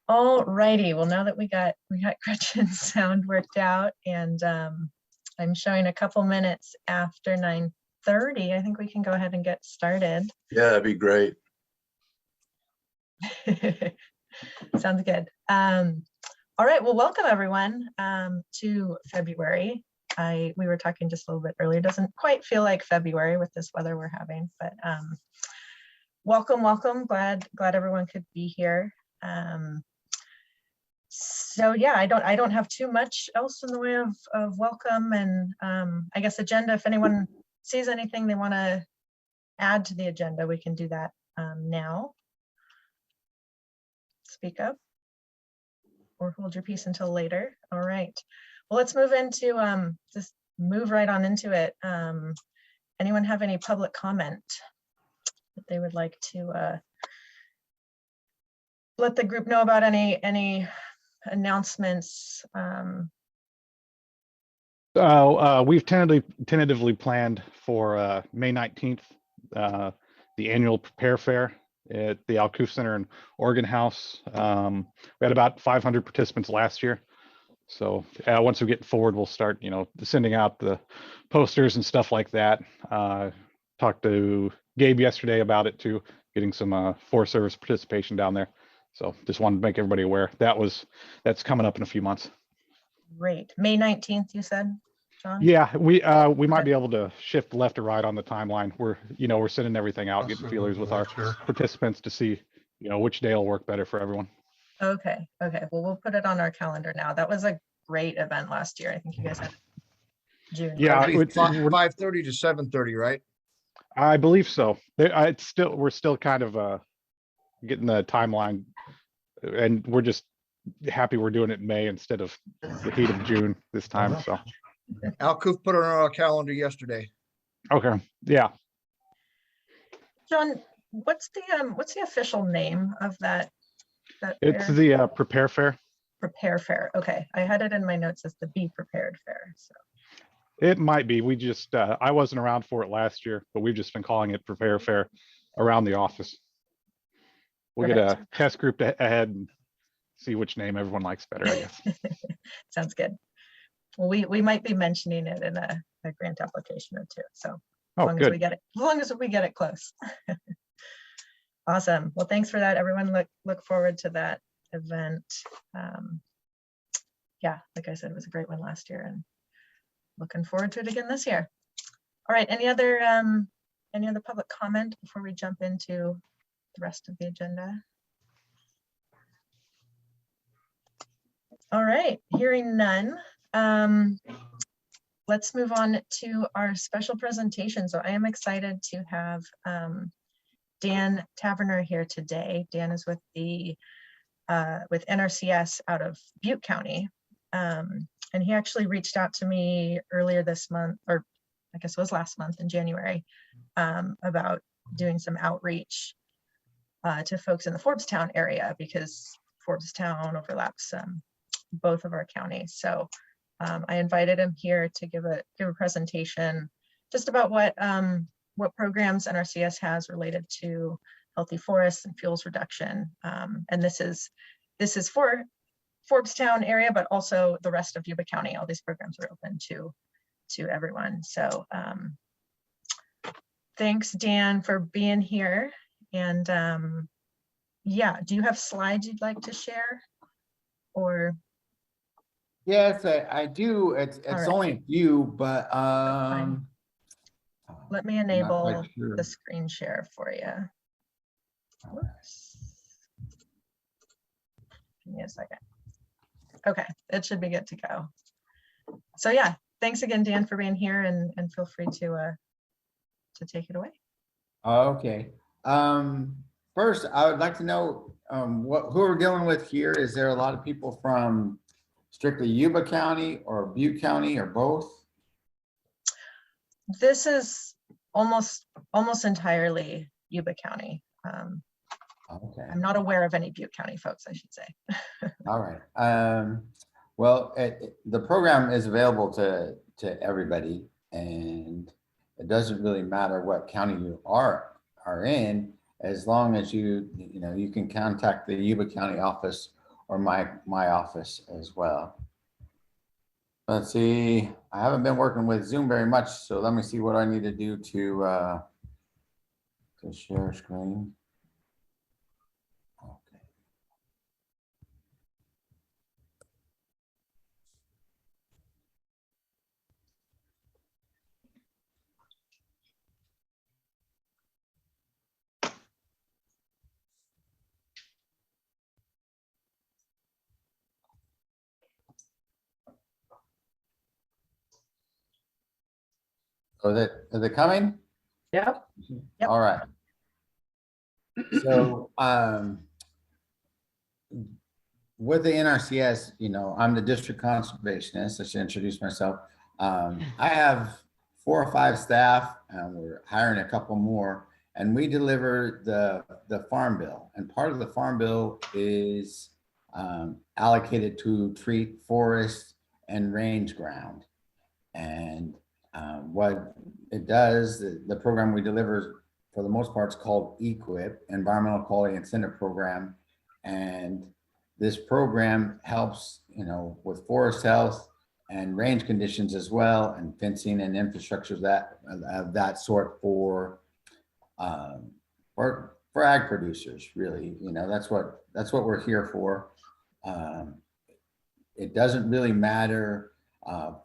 All righty. Well, now that we got Gretchen's sound worked out, and I'm showing a couple minutes after 9:30, I think we can go ahead and get started. Yeah, that'd be great. Sounds good. All right. Well, welcome everyone to February. We were talking just a little bit earlier. It doesn't quite feel like February with this weather we're having, but welcome. Glad everyone could be here. So yeah, I don't have too much else in the way of welcome, and I guess agenda. If anyone sees anything they want to add to the agenda, we can do that now. Speak up or hold your peace until later. All right. Well, let's move into just move right on into it. Anyone have any public comment that they would like to let the group know about? Any announcements? We've tentatively planned for May 19th, the annual Prepare Fair at the Alcoof Center in Oregon House. We had about 500 participants last year. So once we get forward, we'll start, sending out the posters and stuff like that. Talked to Gabe yesterday about it too, getting some Forest Service participation down there. So just wanted to make everybody aware that's coming up in a few months. Great. May 19th, you said, John? Yeah, we might be able to shift left or right on the timeline. We're sending everything out, getting feelers with our participants to see, which day will work better for everyone. Okay. Well, we'll put it on our calendar now. That was a great event last year. I think you guys had June. Yeah, 5:30 to 7:30, right? I believe so. We're still kind of getting the timeline, and we're just happy we're doing it in May instead of the heat of June this time. So Alcoof put it on our calendar yesterday. Okay. Yeah. John, what's the official name of that It's fair? the Prepare Fair. Prepare Fair. Okay, I had it in my notes as the Be Prepared Fair. So it might be. We just I wasn't around for it last year, but we've just been calling it Prepare Fair around the office. We'll get a test group ahead and see which name everyone likes better, I guess. Sounds good. Well, we might be mentioning it in a grant application or two. So as long as we get it close. Awesome. Well, thanks for that, everyone. Look forward to that event. Yeah, like I said, it was a great one last year, and looking forward to it again this year. All right. Any other public comment before we jump into the rest of the agenda? All right. Hearing none. Let's move on to our special presentation. So I am excited to have Dan Taverner here today. Dan is with with NRCS out of Butte County. And he actually reached out to me earlier this month, or I guess it was last month in January, about doing some outreach to folks in the Forbes-town area, because Forbes-town overlaps both of our counties. So I invited him here to give a presentation just about what programs NRCS has related to healthy forests and fuels reduction. And this is for Forbes-town area, but also the rest of Yuba County. All these programs are open to everyone. So thanks, Dan, for being here. And yeah, do you have slides you'd like to share? Or yes, I do. It's right. Only a few, but let me enable the screen share for you. Whoops. Give me a second. Okay, it should be good to go. So yeah, thanks again, Dan, for being here, and feel free to take it away. Okay. First, I would like to know who we're dealing with here. Is there a lot of people from strictly Yuba County or Butte County or both? This is almost entirely Yuba County. Okay. I'm not aware of any Butte County folks, I should say. All right. Well, the program is available to everybody, and it doesn't really matter what county you are in, as long as you can contact the Yuba County office or my office as well. Let's see, I haven't been working with Zoom very much, so let me see what I need to do to share screen. Okay. So are they coming? Yep. Yep. All right. So with the NRCS, I'm the district conservationist. I should introduce myself. I have 4 or 5 staff, and we're hiring a couple more, and we deliver the farm bill. And part of the farm bill is allocated to treat forest and range ground. And what it does, the program we deliver for the most part is called EQIP, Environmental Quality Incentive Program. And this program helps, with forest health and range conditions as well, and fencing and infrastructure of that sort for ag producers, really. That's what we're here for. It doesn't really matter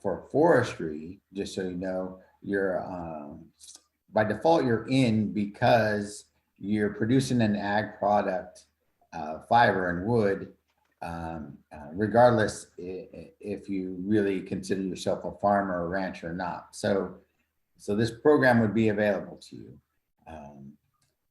for forestry, just so you know. You're by default you're in because you're producing an ag product, fiber and wood, regardless if you really consider yourself a farmer or rancher or not. So this program would be available to you.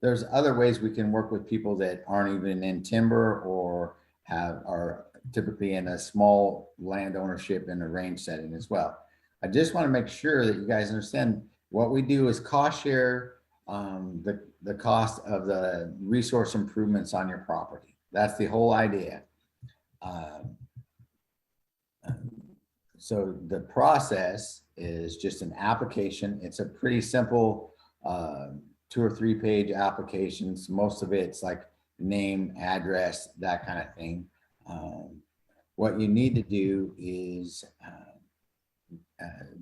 There's other ways we can work with people that aren't even in timber or are typically in a small land ownership in a range setting as well. I just want to make sure that you guys understand what we do is cost share the cost of the resource improvements on your property. That's the whole idea. So the process is just an application. It's a pretty simple 2 or 3 page applications. Most of it's like name, address, that kind of thing. What you need to do is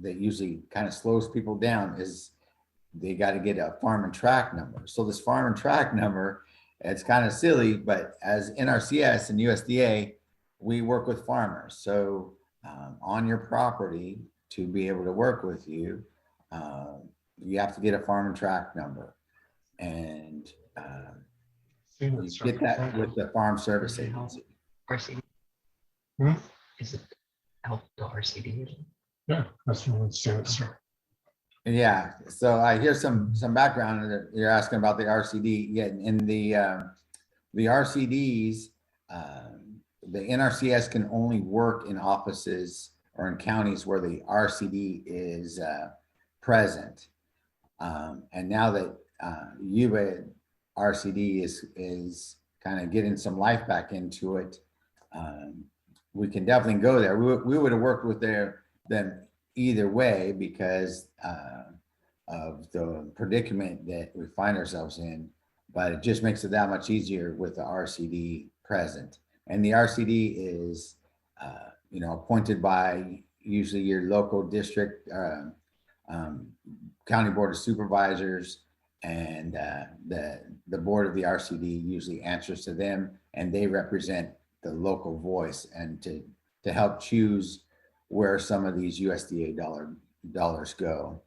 that usually kind of slows people down is they got to get a farm and tract number. So this farm and tract number, it's kind of silly, but as NRCS and USDA, we work with farmers. So on your property, to be able to work with you, you have to get a farm and tract number. And you get that with the Farm Service Agency. RCD. Is it help to RCD? Yeah, that's what it stands for. Yeah, so I hear some background that you're asking about the RCD. Yeah, in the RCDs, the NRCS can only work in offices or in counties where the RCD is present. And now that Yuba RCD is kind of getting some life back into it, we can definitely go there. We would have worked with them either way because of the predicament that we find ourselves in, but it just makes it that much easier with the RCD present. And the RCD is, appointed by usually your local district, county board of supervisors, and the board of the RCD usually answers to them, and they represent the local voice and to help choose where some of these USDA dollars go.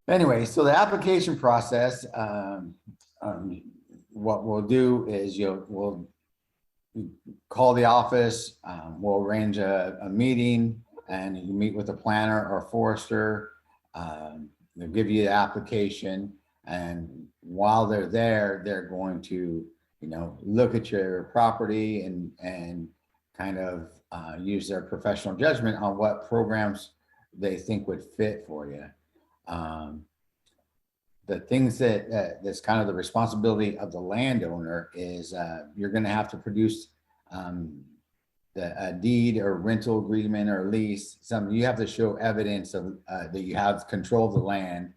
Anyway, so the application process, what we'll do is we'll call the office, we'll arrange a meeting, and you meet with a planner or forester. They'll give you the application, and while they're there, they're going to look at your property and kind of use their professional judgment on what programs they think would fit for you. The things that's kind of the responsibility of the landowner is you're going to have to produce a deed or rental agreement or lease. You have to show evidence of that you have control of the land,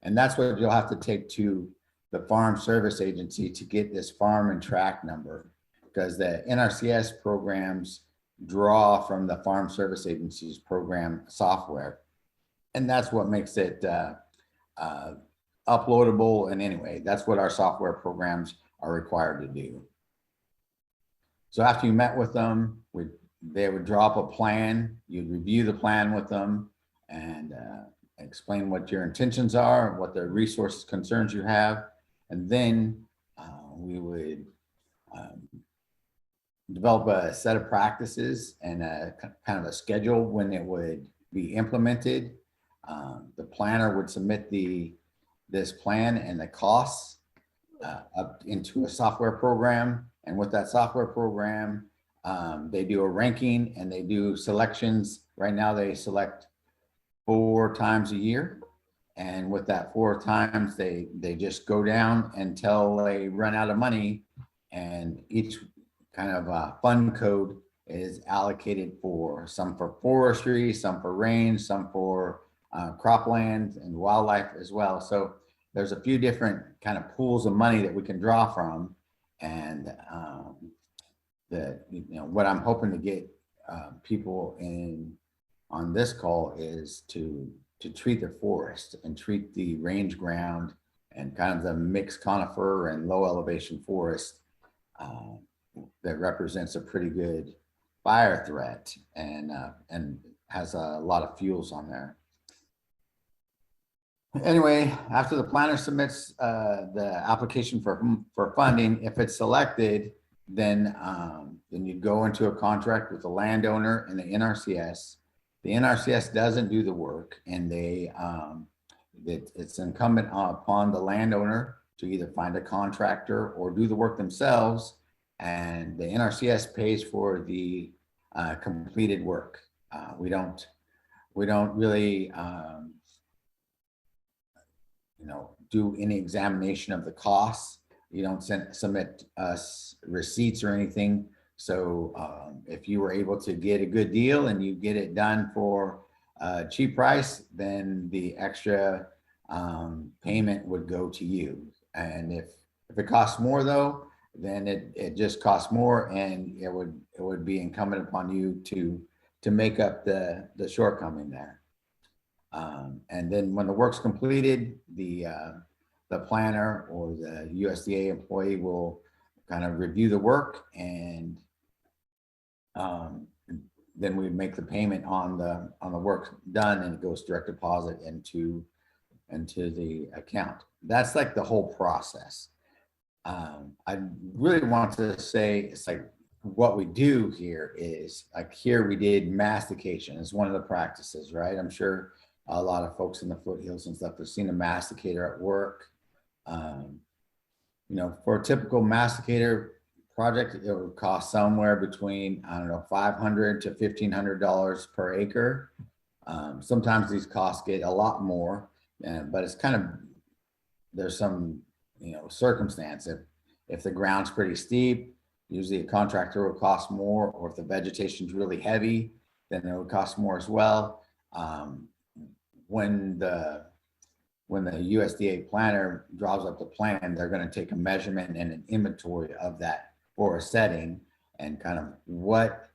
and that's what you'll have to take to the Farm Service Agency to get this farm and track number, because the NRCS programs draw from the Farm Service Agency's program software. And that's what makes it uploadable. And anyway, that's what our software programs are required to do. So after you met with them, they would draw up a plan. You'd review the plan with them and explain what your intentions are, what the resources concerns you have. And then we would develop a set of practices and a kind of a schedule when it would be implemented. The planner would submit this plan and the costs up into a software program. And with that software program, they do a ranking and they do selections. Right now they select 4 times a year. And with that 4 times, they just go down until they run out of money, and each kind of fund code is allocated for some for forestry, some for range, some for cropland and wildlife as well. So there's a few different kind of pools of money that we can draw from. And what I'm hoping to get people in on this call is to treat the forest and treat the range ground and kind of the mixed conifer and low elevation forest that represents a pretty good fire threat and has a lot of fuels on there. Anyway, after the planner submits the application for funding, if it's selected, then you go into a contract with the landowner and the NRCS. The NRCS doesn't do the work, and it's incumbent upon the landowner to either find a contractor or do the work themselves. And the NRCS pays for the completed work. We don't really do any examination of the costs. You don't submit us receipts or anything. So if you were able to get a good deal and you get it done for a cheap price, then the extra payment would go to you. And if it costs more though, then it just costs more, and it would be incumbent upon you to make up the shortcoming there. And then when the work's completed, the planner or the USDA employee will kind of review the work, and then we make the payment on the work done, and it goes direct deposit into the account. That's like the whole process. I really want to say it's like what we do here is like here we did mastication. It's one of the practices, right? I'm sure a lot of folks in the foothills and stuff have seen a masticator at work. For a typical masticator project, it would cost somewhere between, I don't know, $500 to $1,500 per acre. Sometimes these costs get a lot more, but it's kind of, there's some, circumstance. If the ground's pretty steep, usually a contractor will cost more, or if the vegetation's really heavy, then it would cost more as well. When the USDA planner draws up the plan, they're going to take a measurement and an inventory of that for a setting, and kind of what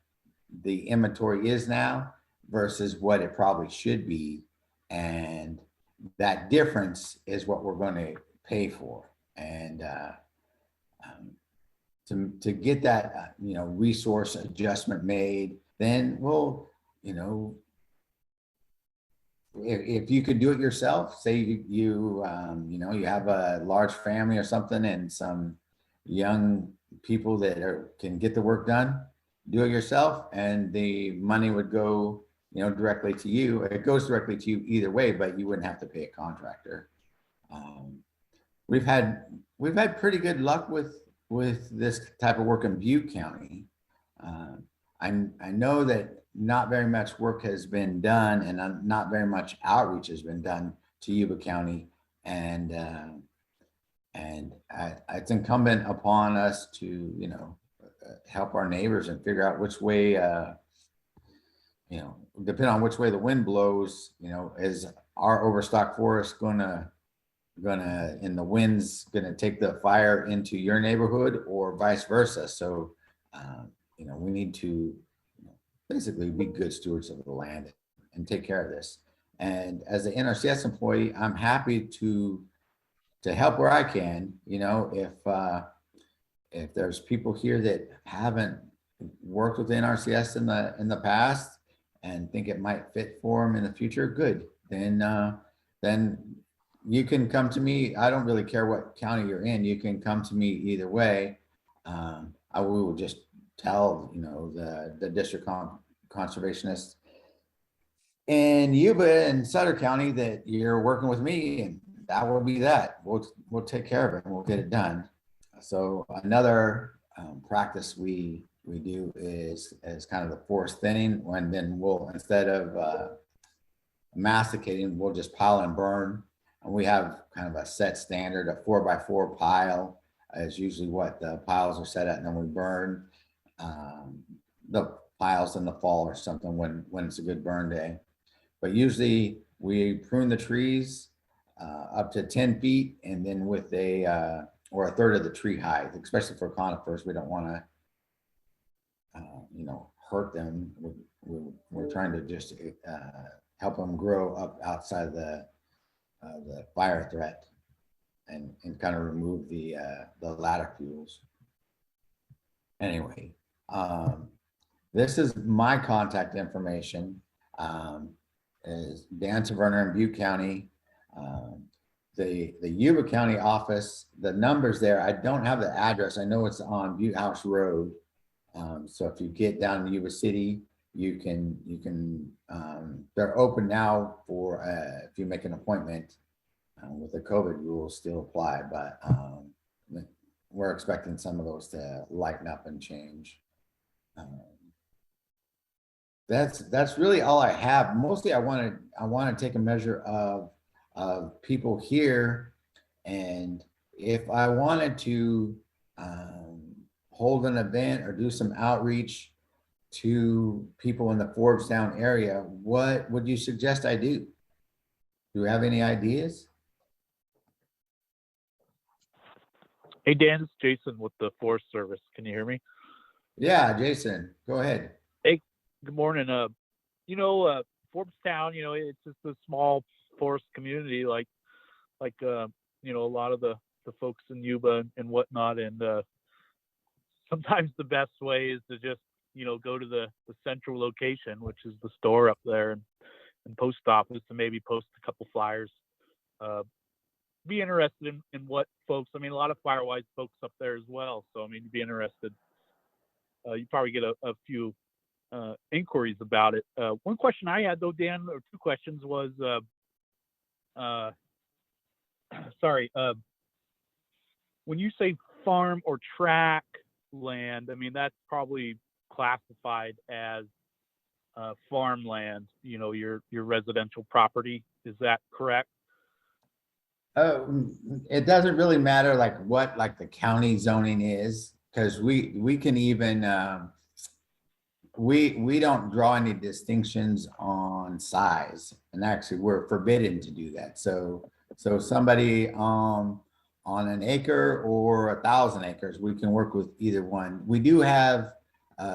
the inventory is now versus what it probably should be. And that difference is what we're going to pay for. And to get that, resource adjustment made, then we'll, if you could do it yourself, say you have a large family or something and some young people that can get the work done, do it yourself, and the money would go, directly to you. It goes directly to you either way, but you wouldn't have to pay a contractor. We've had pretty good luck with this type of work in Butte County. I know that not very much work has been done, and not very much outreach has been done to Yuba County, and it's incumbent upon us to help our neighbors and figure out which way depending on which way the wind blows, is our overstock forest going to and the wind's gonna take the fire into your neighborhood or vice versa. So, we need to basically be good stewards of the land and take care of this. And as an NRCS employee, I'm happy to help where I can. If there's people here that haven't worked with NRCS in the past and think it might fit for them in the future, good. Then you can come to me. I don't really care what county you're in. You can come to me either way. I will just tell the district conservationist in Yuba and Sutter County that you're working with me, and that will be that. We'll take care of it and we'll get it done. So another practice we do is kind of the forest thinning, and then we'll, instead of masticating, we'll just pile and burn. And we have kind of a set standard. A 4x4 pile is usually what the piles are set at, and then we burn the piles in the fall or something when it's a good burn day. But usually we prune the trees up to 10 feet, and then with or a third of the tree height, especially for conifers. We don't want to, hurt them. We're trying to just help them grow up outside of the fire threat, and kind of remove the ladder fuels. Anyway, this is my contact information. Is Dan Taverner in Butte County. The Yuba County office, the numbers there, I don't have the address. I know it's on Butte House Road. So if you get down to Yuba City, you can they're open now for if you make an appointment. With the COVID rules still apply, but we're expecting some of those to lighten up and change. That's really all I have. Mostly I want to take a measure of people here, and if I wanted to hold an event or do some outreach to people in the Forbes-town area, what would you suggest I do? Do you have any ideas? Hey, Dan, it's Jason with the Forest Service. Can you hear me? Yeah, Jason, go ahead. Hey, good morning. Forbes-town, it's just a small forest community, like a lot of the folks in Yuba and whatnot. And sometimes the best way is to just, go to the central location, which is the store up there and post office, to maybe post a couple flyers. Be interested in what folks, a lot of Firewise folks up there as well. So, be interested. You probably get a few inquiries about it. One question I had though, Dan, or two questions was, when you say farm or track land, that's probably classified as farmland, your residential property. Is that correct? It doesn't really matter what the county zoning is, because we can even we don't draw any distinctions on size, and actually we're forbidden to do that. So somebody on an acre or 1,000 acres, we can work with either one. We do have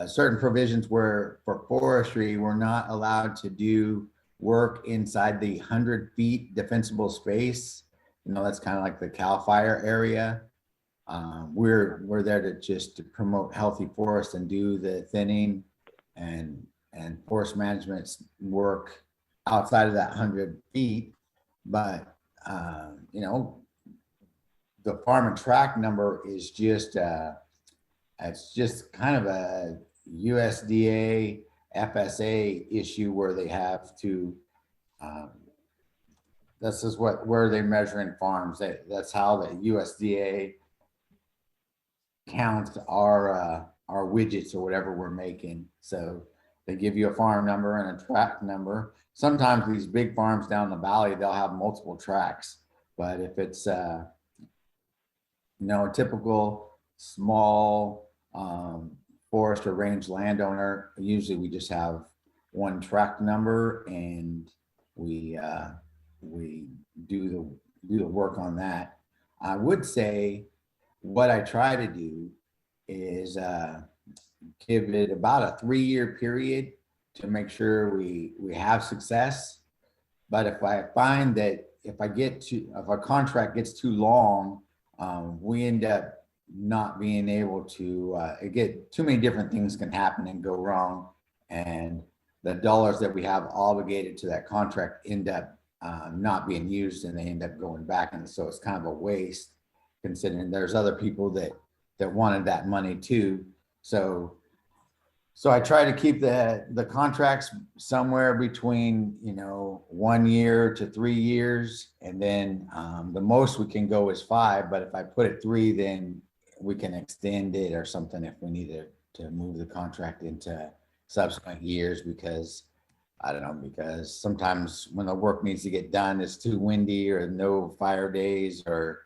certain provisions where for forestry we're not allowed to do work inside the 100 feet defensible space. That's kind of like the CAL FIRE area. We're there to promote healthy forests and do the thinning and forest management work outside of that 100 feet. But the farm and track number is just it's just kind of a USDA FSA issue where they have to. This is where they're measuring farms. That's how the USDA counts our widgets or whatever we're making. So they give you a farm number and a tract number. Sometimes these big farms down the valley, they'll have multiple tracks. But if it's a typical small forest or range landowner, usually we just have one tract number, and we do do the work on that. I would say what I try to do is give it about a 3-year period to make sure we have success. But if I find that if a contract gets too long, we end up not being able to get too many different things can happen and go wrong. And the dollars that we have obligated to that contract end up not being used, and they end up going back. And so it's kind of a waste, considering there's other people that wanted that money too. So I try to keep the contracts somewhere between, 1 year to 3 years. And then the most we can go is 5. But if I put it 3, then we can extend it or something if we need to move the contract into subsequent years, because I don't know, because sometimes when the work needs to get done, it's too windy or no fire days, or,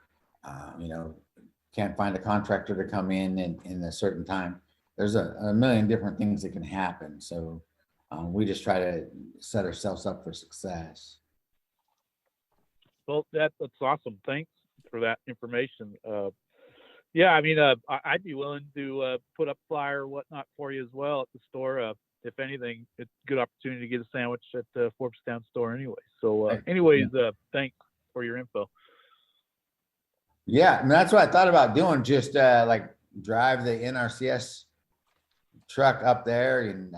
can't find a contractor to come in a certain time. There's a million different things that can happen. So we just try to set ourselves up for success. Well, that's awesome. Thanks for that information. Yeah, I mean, I'd be willing to put up a flyer or whatnot for you as well at the store. If anything, it's a good opportunity to get a sandwich at the Forbes-town store anyway. So anyways, thanks for your info. Yeah, and that's what I thought about doing, just like drive the NRCS truck up there and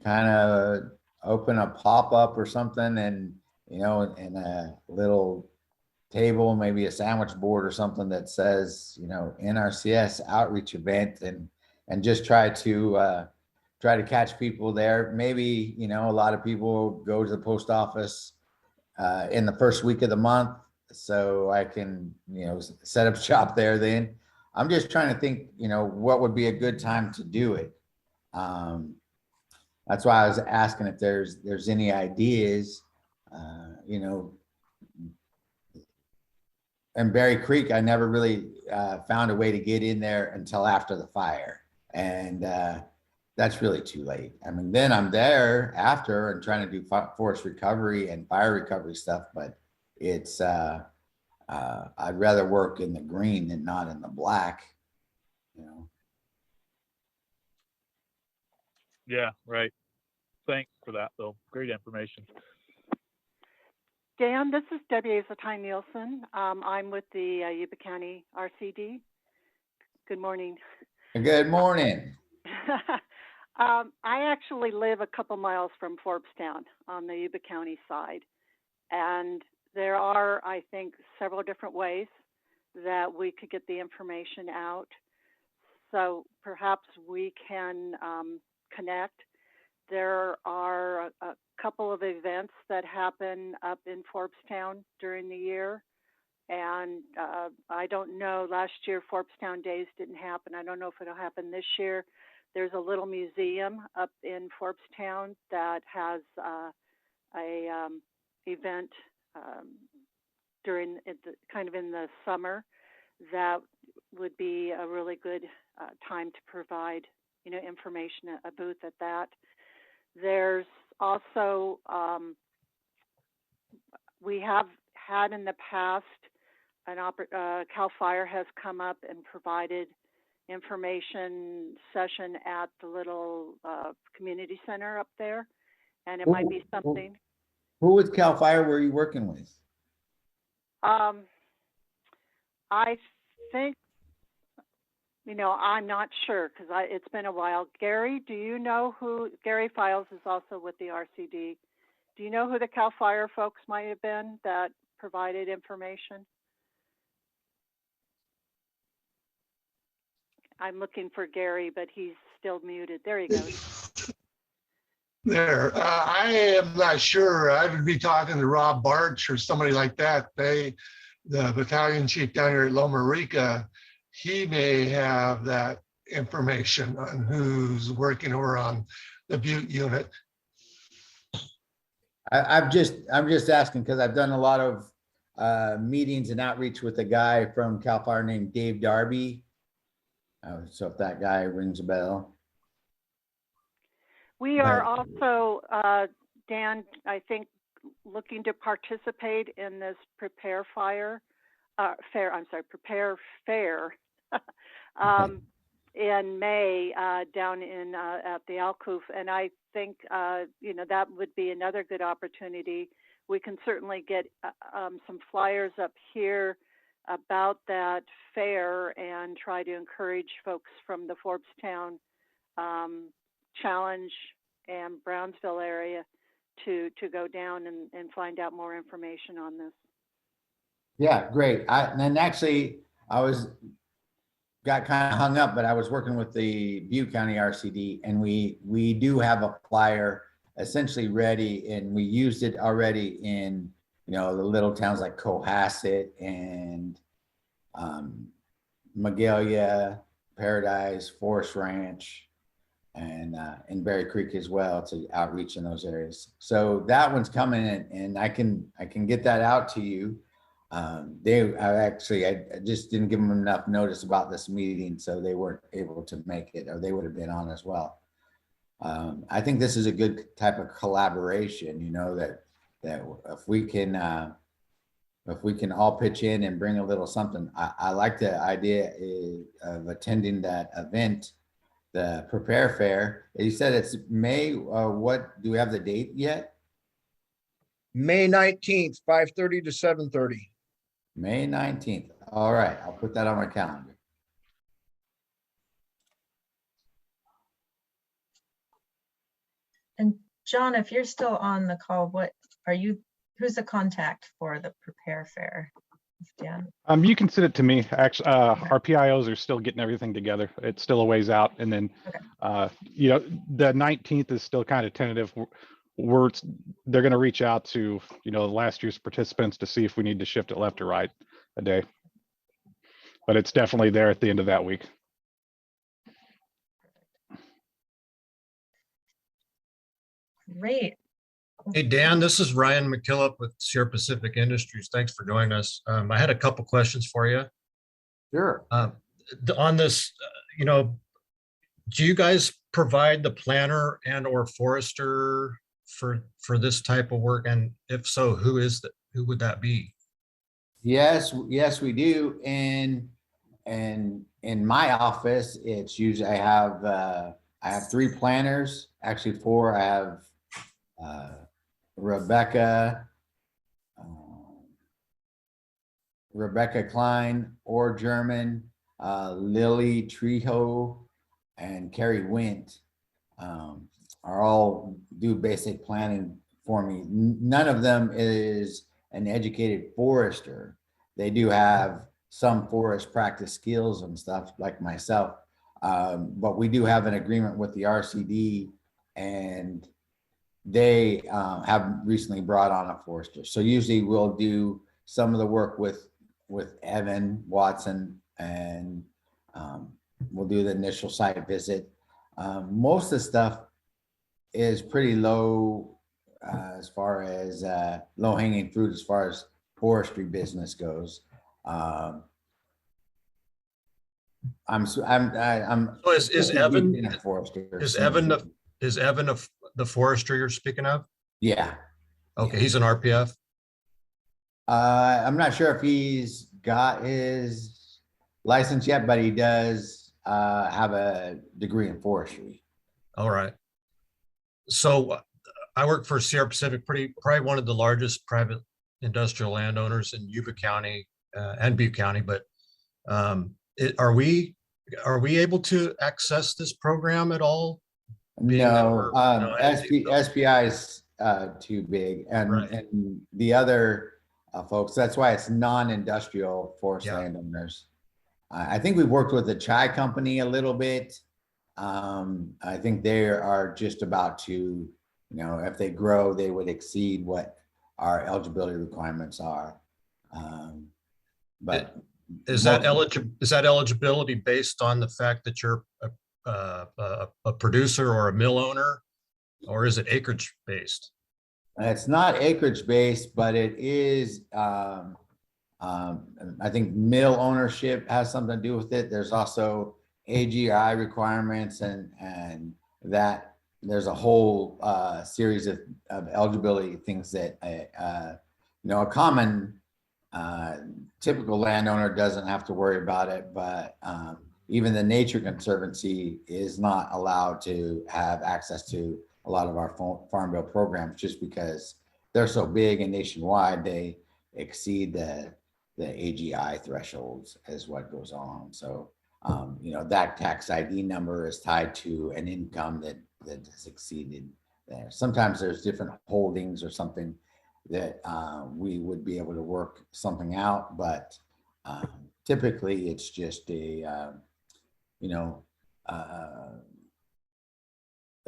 kind of open a pop-up or something, and in a little table, maybe a sandwich board or something that says NRCS outreach event, and just try to catch people there. Maybe a lot of people go to the post office in the first week of the month, so I can set up shop there. Then I'm just trying to think what would be a good time to do it. That's why I was asking if there's any ideas. And Berry Creek, I never really found a way to get in there until after the fire, and that's really too late. I mean, then I'm there after and trying to do forest recovery and fire recovery stuff, but it's I'd rather work in the green than not in the black. Yeah, right. Thanks for that, though. Great information. Dan, this is Debbie Azatine Nielsen. I'm with the Yuba County RCD. Good morning. Good morning. I actually live a couple miles from Forbes-town on the Yuba County side. And there are, I think, several different ways that we could get the information out. So perhaps we can connect. There are a couple of events that happen up in Forbes-town during the year. And I don't know, last year Forbes-town Days didn't happen. I don't know if it'll happen this year. There's a little museum up in Forbes-town that has a event during kind of in the summer that would be a really good time to provide information, a booth at that. There's also we have had in the past CAL FIRE has come up and provided information session at the little community center up there, and it might be something. Who with CAL FIRE were you working with? I think, I'm not sure because it's been a while. Gary, do you know who? Gary Files is also with the RCD. Do you know who the CAL FIRE folks might have been that provided information? I'm looking for Gary, but he's still muted. There he goes. There, I am not sure. I would be talking to Rob Barch or somebody like that. The battalion chief down here at Loma Rica, he may have that information on who's working over on the Butte unit. I'm just asking because I've done a lot of meetings and outreach with a guy from CAL FIRE named Dave Darby. So if that guy rings a bell. We are also, Dan, I think looking to participate in this Prepare Fair, in May down in at the Alcoof, and I think that would be another good opportunity. We can certainly get some flyers up here about that fair and try to encourage folks from the Forbes-town Challenge and Brownsville area to go down and find out more information on this. Yeah, great. And then actually I got kind of hung up, but I was working with the Butte County RCD, and we do have a flyer essentially ready, and we used it already in the little towns like Cohasset and Magalia, Paradise, Forest Ranch, and in Berry Creek as well, to outreach in those areas. So that one's coming in, and I can get that out to you. I just didn't give them enough notice about this meeting, so they weren't able to make it, or they would have been on as well. I think this is a good type of collaboration, that if we can all pitch in and bring a little something. I like the idea of attending that event, the Prepare Fair. You said it's May. What do we have the date yet? May 19th, 5:30 to 7:30. May 19th. All right, I'll put that on my calendar. And John, if you're still on the call, who's the contact for the Prepare Fair? Dan. You can send it to me. Actually, our PIOs are still getting everything together. It's still a ways out, and then the 19th is still kind of tentative. They're going to reach out to last year's participants to see if we need to shift it left or right a day, but it's definitely there at the end of that week. Great. Hey, Dan, this is Ryan McKillop with Sierra Pacific Industries. Thanks for joining us. I had a couple questions for you. Sure. On this, do you guys provide the planner and or forester for this type of work? And if so, who would that be? Yes, we do. And in my office, it's usually I have 3 planners, actually 4. I have Rebecca Klein, or German, Lily Trejo, and Carrie Wint are all do basic planning for me. None of them is an educated forester. They do have some forest practice skills and stuff like myself, but we do have an agreement with the RCD, and they have recently brought on a forester. So usually we'll do some of the work with Evan Watson, and we'll do the initial site visit. Most of the stuff is pretty low as far as low hanging fruit as far as forestry business goes. So is Evan a forester? Is Evan the forester you're speaking of? Yeah. Okay, he's an RPF. I'm not sure if he's got his license yet, but he does have a degree in forestry. All right. So I work for Sierra Pacific, probably one of the largest private industrial landowners in Yuba County and Butte County. But are we able to access this program at all? No, SPI is too big, and Right. and the other folks. That's why it's non-industrial forest landowners. I think we've worked with the chai company a little bit. I think they are just about to, if they grow, they would exceed what our eligibility requirements are. But is that eligibility based on the fact that you're a producer or a mill owner, or is it acreage based? It's not acreage based, but it is. I think mill ownership has something to do with it. There's also AGI requirements and that there's a whole series of eligibility things that a common typical landowner doesn't have to worry about it, but even the Nature Conservancy is not allowed to have access to a lot of our farm bill programs just because they're so big and nationwide, they exceed the AGI thresholds as what goes on. So, that tax ID number is tied to an income that has exceeded there. Sometimes there's different holdings or something that we would be able to work something out, but typically it's just a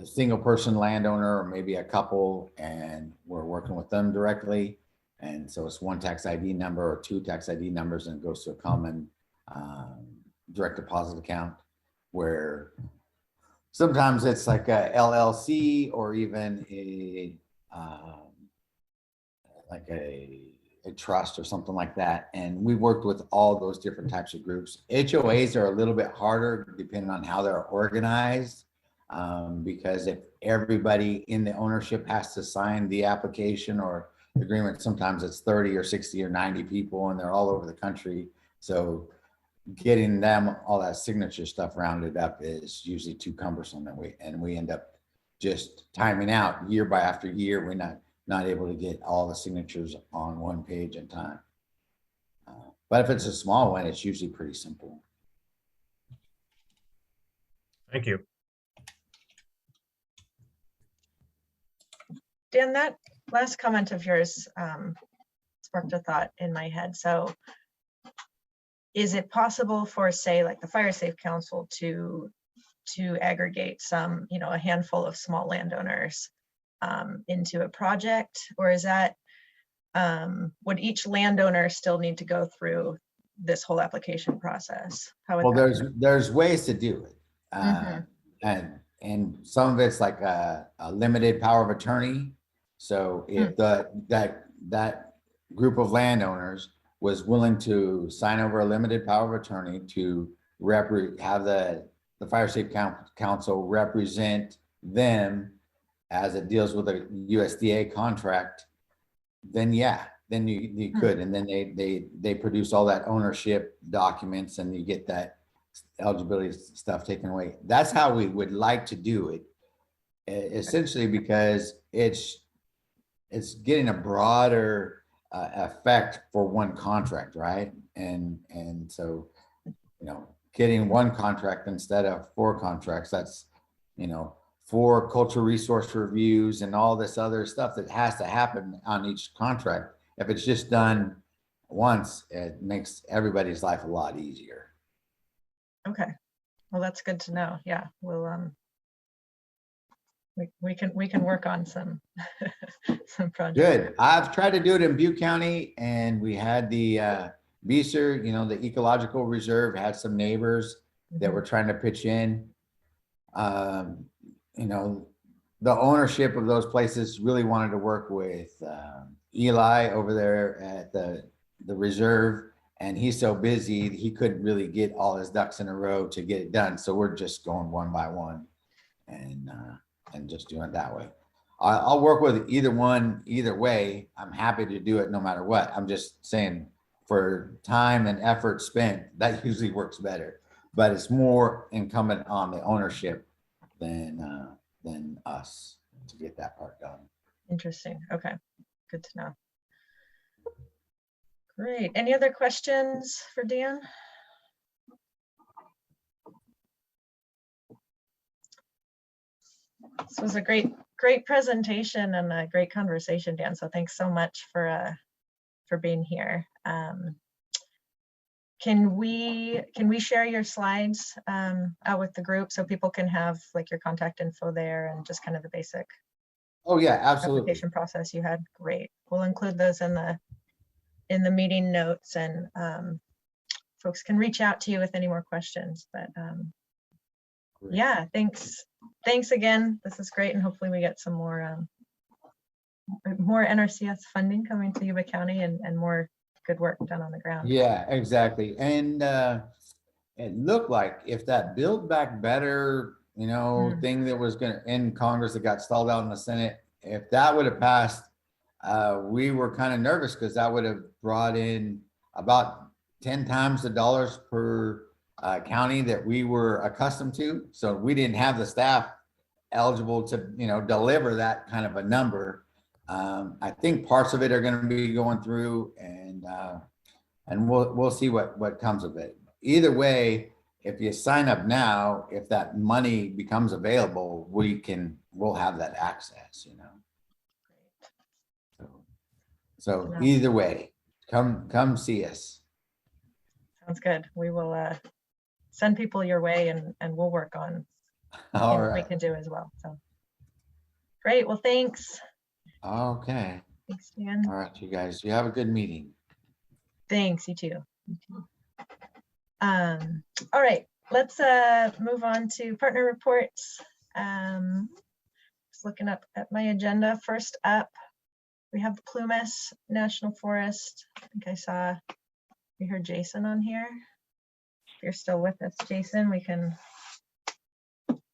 single person landowner or maybe a couple, and we're working with them directly. And so it's one tax ID number or two tax ID numbers, and it goes to a common direct deposit account, where sometimes it's like a LLC or even a trust or something like that. And we worked with all those different types of groups. HOAs are a little bit harder depending on how they're organized, because if everybody in the ownership has to sign the application or agreement, sometimes it's 30 or 60 or 90 people and they're all over the country. So getting them all that signature stuff rounded up is usually too cumbersome, and we end up just timing out year by after year. We're not able to get all the signatures on one page in time. But if it's a small one, it's usually pretty simple. Thank you. Dan, that last comment of yours sparked a thought in my head. So is it possible for, say, like the Fire Safe Council to aggregate some, a handful of small landowners into a project, or is that, would each landowner still need to go through this whole application process? How would Well, that work? there's ways to do it. Mhm. And some of it's like a limited power of attorney. So if that group of landowners was willing to sign over a limited power of attorney to have the Fire Safe Council represent them as it deals with a USDA contract, then then you could, and then they produce all that ownership documents and you get that eligibility stuff taken away. That's how we would like to do it, essentially, because it's getting a broader effect for one contract, right? And so, getting one contract instead of 4 contracts, that's, 4 cultural resource reviews and all this other stuff that has to happen on each contract. If it's just done once, it makes everybody's life a lot easier. Okay, well, that's good to know. Yeah, we'll we can work on some some projects. Good. I've tried to do it in Butte County, and we had the BSER, the Ecological Reserve, had some neighbors that were trying to pitch in. The ownership of those places really wanted to work with Eli over there at the reserve, and he's so busy he couldn't really get all his ducks in a row to get it done. So we're just going one by one and just doing it that way. I'll work with either one, either way. I'm happy to do it no matter what. I'm just saying, for time and effort spent, that usually works better, but it's more incumbent on the ownership than us to get that part done. Interesting. Okay, good to know. Great. Any other questions for Dan? This was a great presentation and a great conversation, Dan. So thanks so much for being here. Can we share your slides out with the group so people can have like your contact info there and just kind of the basic Oh yeah, absolutely. application process you had? Great. We'll include those in the meeting notes, and folks can reach out to you with any more questions. But yeah, thanks again. This is great, and hopefully we get some more NRCS funding coming to Yuba County and more good work done on the ground. Yeah, exactly. And it looked like if that Build Back Better thing that was gonna end Congress that got stalled out in the Senate, if that would have passed, we were kind of nervous because that would have brought in about 10 times the dollars per county that we were accustomed to. So we didn't have the staff eligible to, deliver that kind of a number. I think parts of it are going to be going through, and we'll see what comes of it. Either way, if you sign up now, if that money becomes available, we'll have that access, So either way, come see us. Sounds good. We will send people your way, and we'll work on All what we right. can do as well. So great. Well, thanks. Okay. Thanks, Dan. All right, you guys. You have a good meeting. Thanks. You too. You too. All right. Let's move on to partner reports. Just looking up at my agenda. First up, we have the Plumas National Forest. I think I saw, we heard Jason on here. If you're still with us, Jason, we can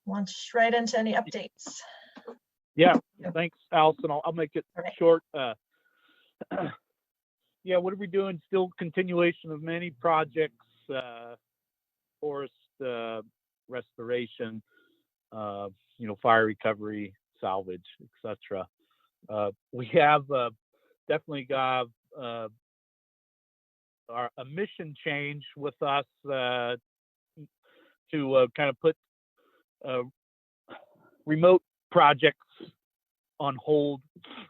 launch right into any updates. Yeah, Yep. thanks, Allison. I'll make it All right. short. Yeah, what are we doing? Still continuation of many projects, forest restoration, fire recovery, salvage, etc. We have definitely got a mission change with us to kind of put remote projects on hold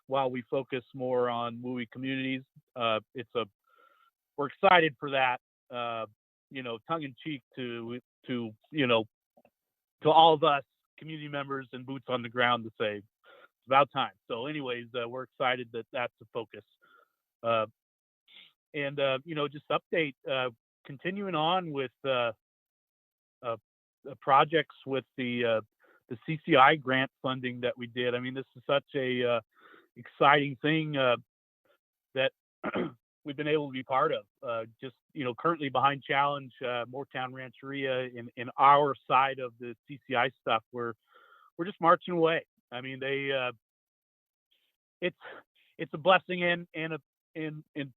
while we focus more on MUI communities. We're excited for that. Tongue in cheek to all of us community members and boots on the ground to say it's about time. So anyways, we're excited that that's a focus. Just update, continuing on with projects with the CCI grant funding that we did. I mean, this is such a exciting thing that we've been able to be part of. Currently behind Challenge, Moortown Rancheria, in our side of the CCI stuff, we're just marching away. I mean, it's a blessing and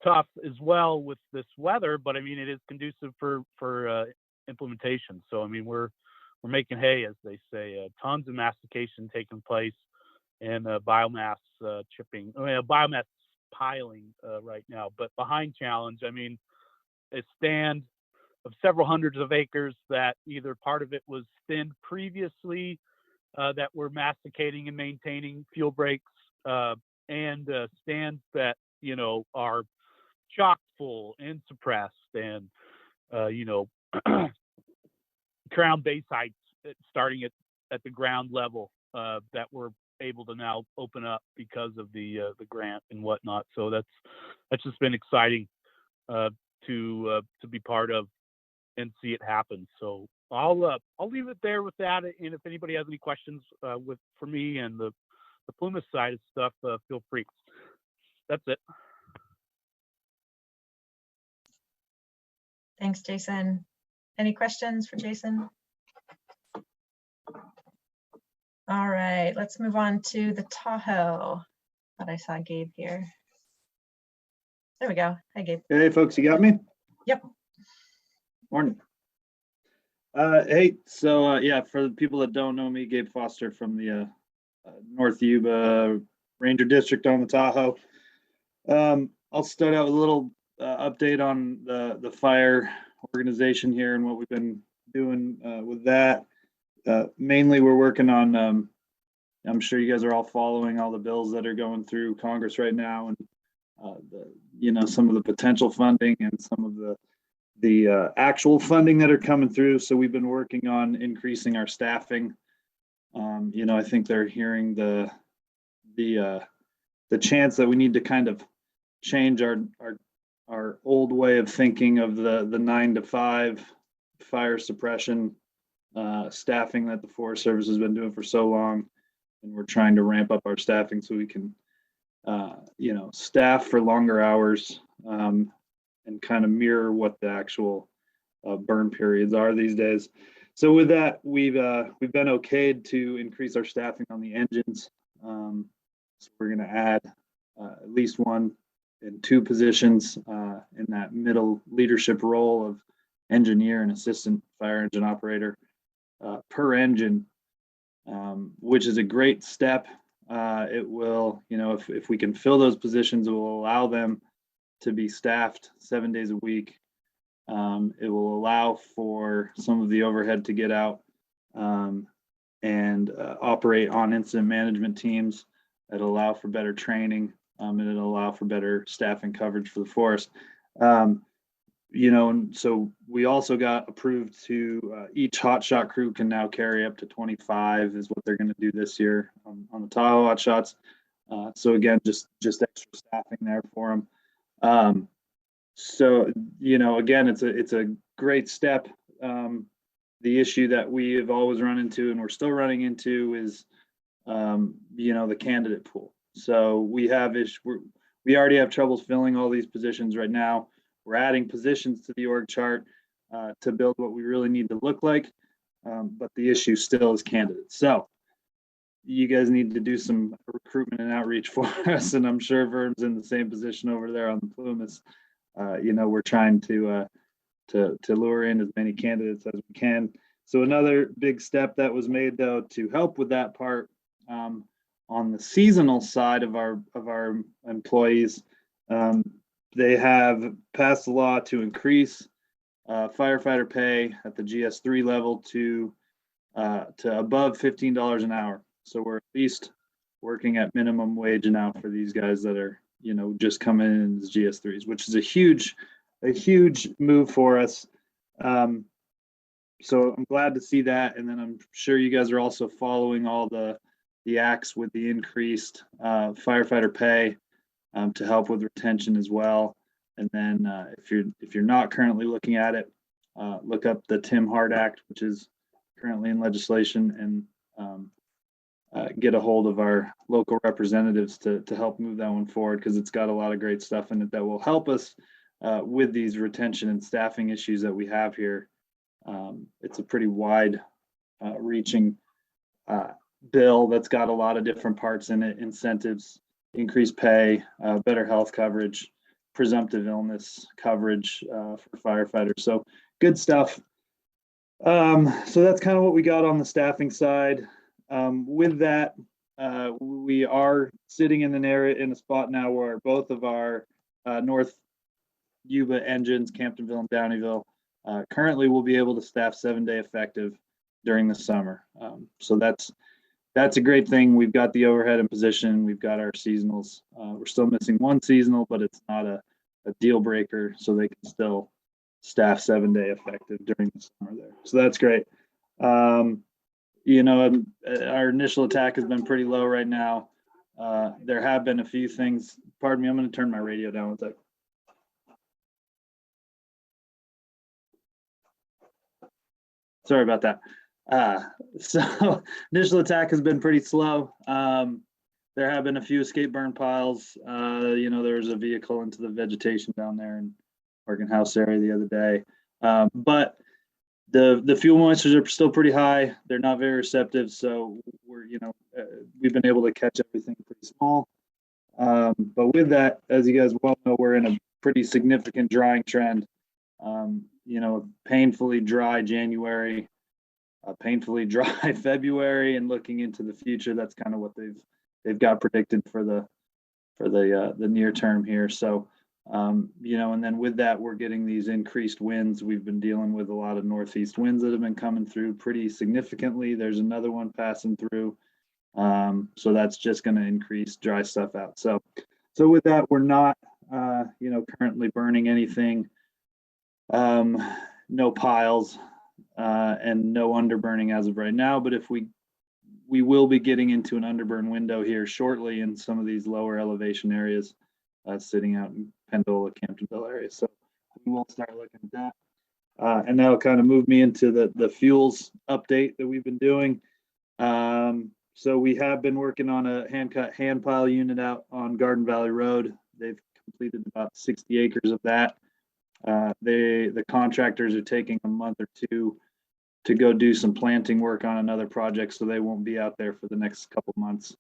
tough as well with this weather, but I mean, it is conducive for implementation. So I mean, we're making hay, as they say. Tons of mastication taking place, and biomass biomass piling right now. But behind Challenge, I mean, a stand of several hundreds of acres that either part of it was thinned previously, that we're masticating and maintaining fuel breaks, and stands that are chock full and suppressed, and crown base heights starting at the ground level that we're able to now open up because of the grant and whatnot. So that's just been exciting to be part of and see it happen. So I'll leave it there with that. And if anybody has any questions for me and the Plumas side of stuff, feel free. That's it. Thanks, Jason. Any questions for Jason? All right, let's move on to the Tahoe. Thought I saw Gabe here. There we go. Hi, Gabe. Hey, folks, you got me? Yep. Morning. Hey, so yeah, for the people that don't know me, Gabe Foster from the North Yuba Ranger District on the Tahoe. I'll start out with a little update on the fire organization here and what we've been doing with that. Mainly we're working on, I'm sure you guys are all following all the bills that are going through Congress right now, and some of the potential funding and some of the actual funding that are coming through. So we've been working on increasing our staffing. I think they're hearing the chance that we need to kind of change our old way of thinking of the 9 to 5 fire suppression staffing that the Forest Service has been doing for so long, and we're trying to ramp up our staffing so we can staff for longer hours and kind of mirror what the actual burn periods are these days. So with that, we've been okayed to increase our staffing on the engines. So we're going to add at least one and two positions in that middle leadership role of engineer and assistant fire engine operator per engine, which is a great step. It will, if we can fill those positions, it will allow them to be staffed 7 days a week. It will allow for some of the overhead to get out and operate on incident management teams. It'll allow for better training, and it'll allow for better staffing coverage for the force. And so we also got approved to each hotshot crew can now carry up to 25 is what they're going to do this year on the Tahoe hotshots. So again, just extra staffing there for them. So, again, it's a great step. The issue that we have always run into and we're still running into is, the candidate pool. So we already have troubles filling all these positions right now. We're adding positions to the org chart to build what we really need to look like. But the issue still is candidates. So you guys need to do some recruitment and outreach for us. And I'm sure Vern's in the same position over there on the Plumas. We're trying to lure in as many candidates as we can. So another big step that was made, though, to help with that part on the seasonal side of our employees, they have passed a law to increase firefighter pay at the GS3 level to above $15 an hour. So we're at least working at minimum wage now for these guys that are just coming in as GS3s, which is a huge move for us. So I'm glad to see that. And then I'm sure you guys are also following all the acts with the increased firefighter pay to help with retention as well. And then if you're not currently looking at it, look up the Tim Hart Act, which is currently in legislation, and get a hold of our local representatives to help move that one forward, because it's got a lot of great stuff in it that will help us with these retention and staffing issues that we have here. It's a pretty wide reaching bill that's got a lot of different parts in it: incentives, increased pay, better health coverage, presumptive illness coverage for firefighters. So good stuff. So that's kind of what we got on the staffing side. With that, we are sitting in a spot now where both of our North Yuba engines, Camptonville and Downeyville, currently will be able to staff 7-day effective during the summer. So that's a great thing. We've got the overhead in position. We've got our seasonals. We're still missing one seasonal, but it's not a deal breaker, so they can still staff 7-day effective during the summer there. So that's great. Our initial attack has been pretty low right now. There have been a few things. Pardon me, I'm going to turn my radio down one sec. Sorry about that. So initial attack has been pretty slow. There have been a few escape burn piles. There was a vehicle into the vegetation down there in Oregon House area the other day. But the fuel moistures are still pretty high. They're not very receptive. So we've been able to catch everything pretty small. But with that, as you guys well know, we're in a pretty significant drying trend. Painfully dry January, painfully dry February, and looking into the future, that's kind of what they've got predicted for the near term here. So, and then with that, we're getting these increased winds. We've been dealing with a lot of northeast winds that have been coming through pretty significantly. There's another one passing through. So that's just going to increase dry stuff out. So with that, we're not, currently burning anything. No piles and no underburning as of right now. But if we will be getting into an underburn window here shortly in some of these lower elevation areas, sitting out in Pendola, Camptonville area. So we will start looking at that. And that'll kind of move me into the fuels update that we've been doing. So we have been working on a hand pile unit out on Garden Valley Road. They've completed about 60 acres of that. The contractors are taking a month or two to go do some planting work on another project, so they won't be out there for the next couple months.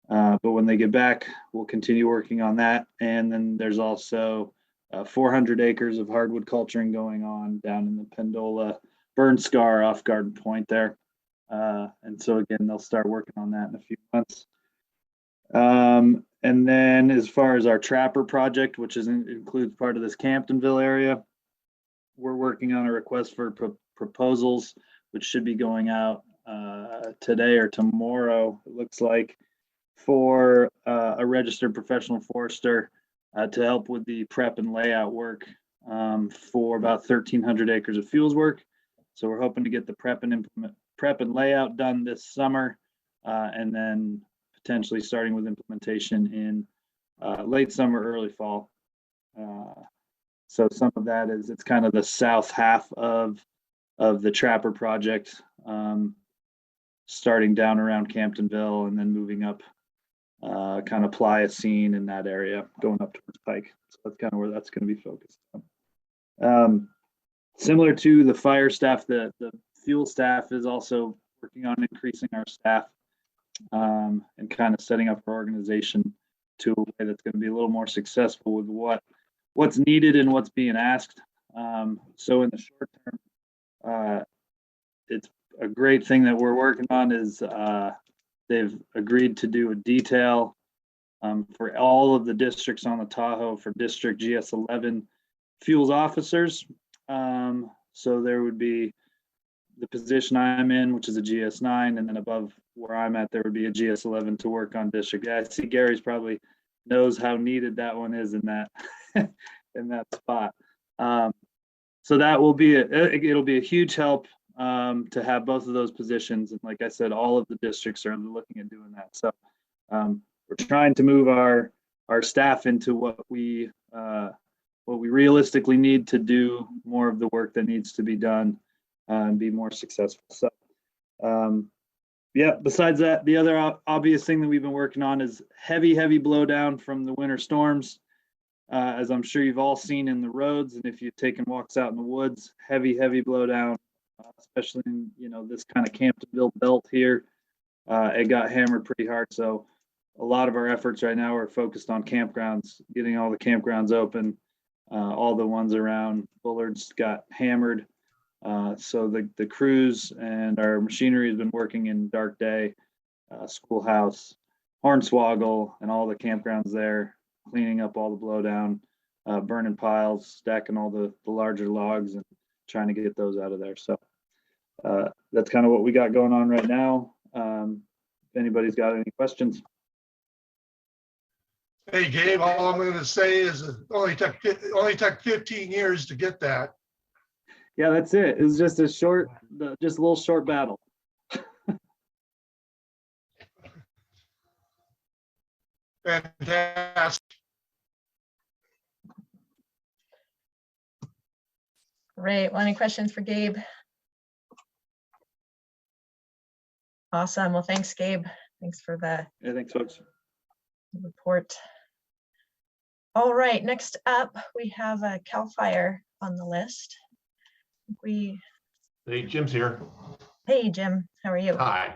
But when they get back, we'll continue working on that. And then there's also 400 acres of hardwood culturing going on down in the Pendola burn scar off Garden Point there. And so again, they'll start working on that in a few months. And then as far as our Trapper project, which includes part of this Camptonville area, we're working on a request for proposals, which should be going out today or tomorrow, it looks like, for a registered professional forester to help with the prep and layout work for about 1,300 acres of fuels work. So we're hoping to get the prep and layout done this summer, and then potentially starting with implementation in late summer, early fall. So some of that is, it's kind of the south half of the Trapper project, starting down around Camptonville and then moving up kind of Pliocene in that area, going up towards Pike. So that's kind of where that's going to be focused on. Similar to the fire staff, the fuel staff is also working on increasing our staff and kind of setting up our organization to a way that's going to be a little more successful with what's needed and what's being asked. So in the short term, it's a great thing that we're working on is they've agreed to do a detail for all of the districts on the Tahoe for District GS11 fuels officers. So there would be the position I'm in, which is a GS9, and then above where I'm at, there would be a GS11 to work on district. Yeah, I see Gary's probably knows how needed that one is in that in that spot. So that will be it'll be a huge help to have both of those positions. And like I said, all of the districts are looking at doing that. So we're trying to move our staff into what we realistically need to do more of the work that needs to be done and be more successful. So yeah, besides that, the other obvious thing that we've been working on is heavy blowdown from the winter storms. As I'm sure you've all seen in the roads, and if you've taken walks out in the woods, heavy blowdown, especially in this kind of Camptonville belt here. It got hammered pretty hard. So a lot of our efforts right now are focused on campgrounds, getting all the campgrounds open. All the ones around Bullard's got hammered. So the crews and our machinery has been working in Dark Day, Schoolhouse, Hornswoggle, and all the campgrounds there, cleaning up all the blowdown, burning piles, stacking all the larger logs and trying to get those out of there. So that's kind of what we got going on right now. If anybody's got any questions. Hey, Gabe, all I'm going to say is it only took 15 years to get that. Yeah, that's it. It was just a little short battle. Fantastic. Great. Well, any questions for Gabe? Awesome. Well, thanks, Gabe. Thanks for the Yeah, thanks, folks. report. All right, next up, we have CAL FIRE on the list. Hey, Jim's here. Hey, Jim, how are you? Hi.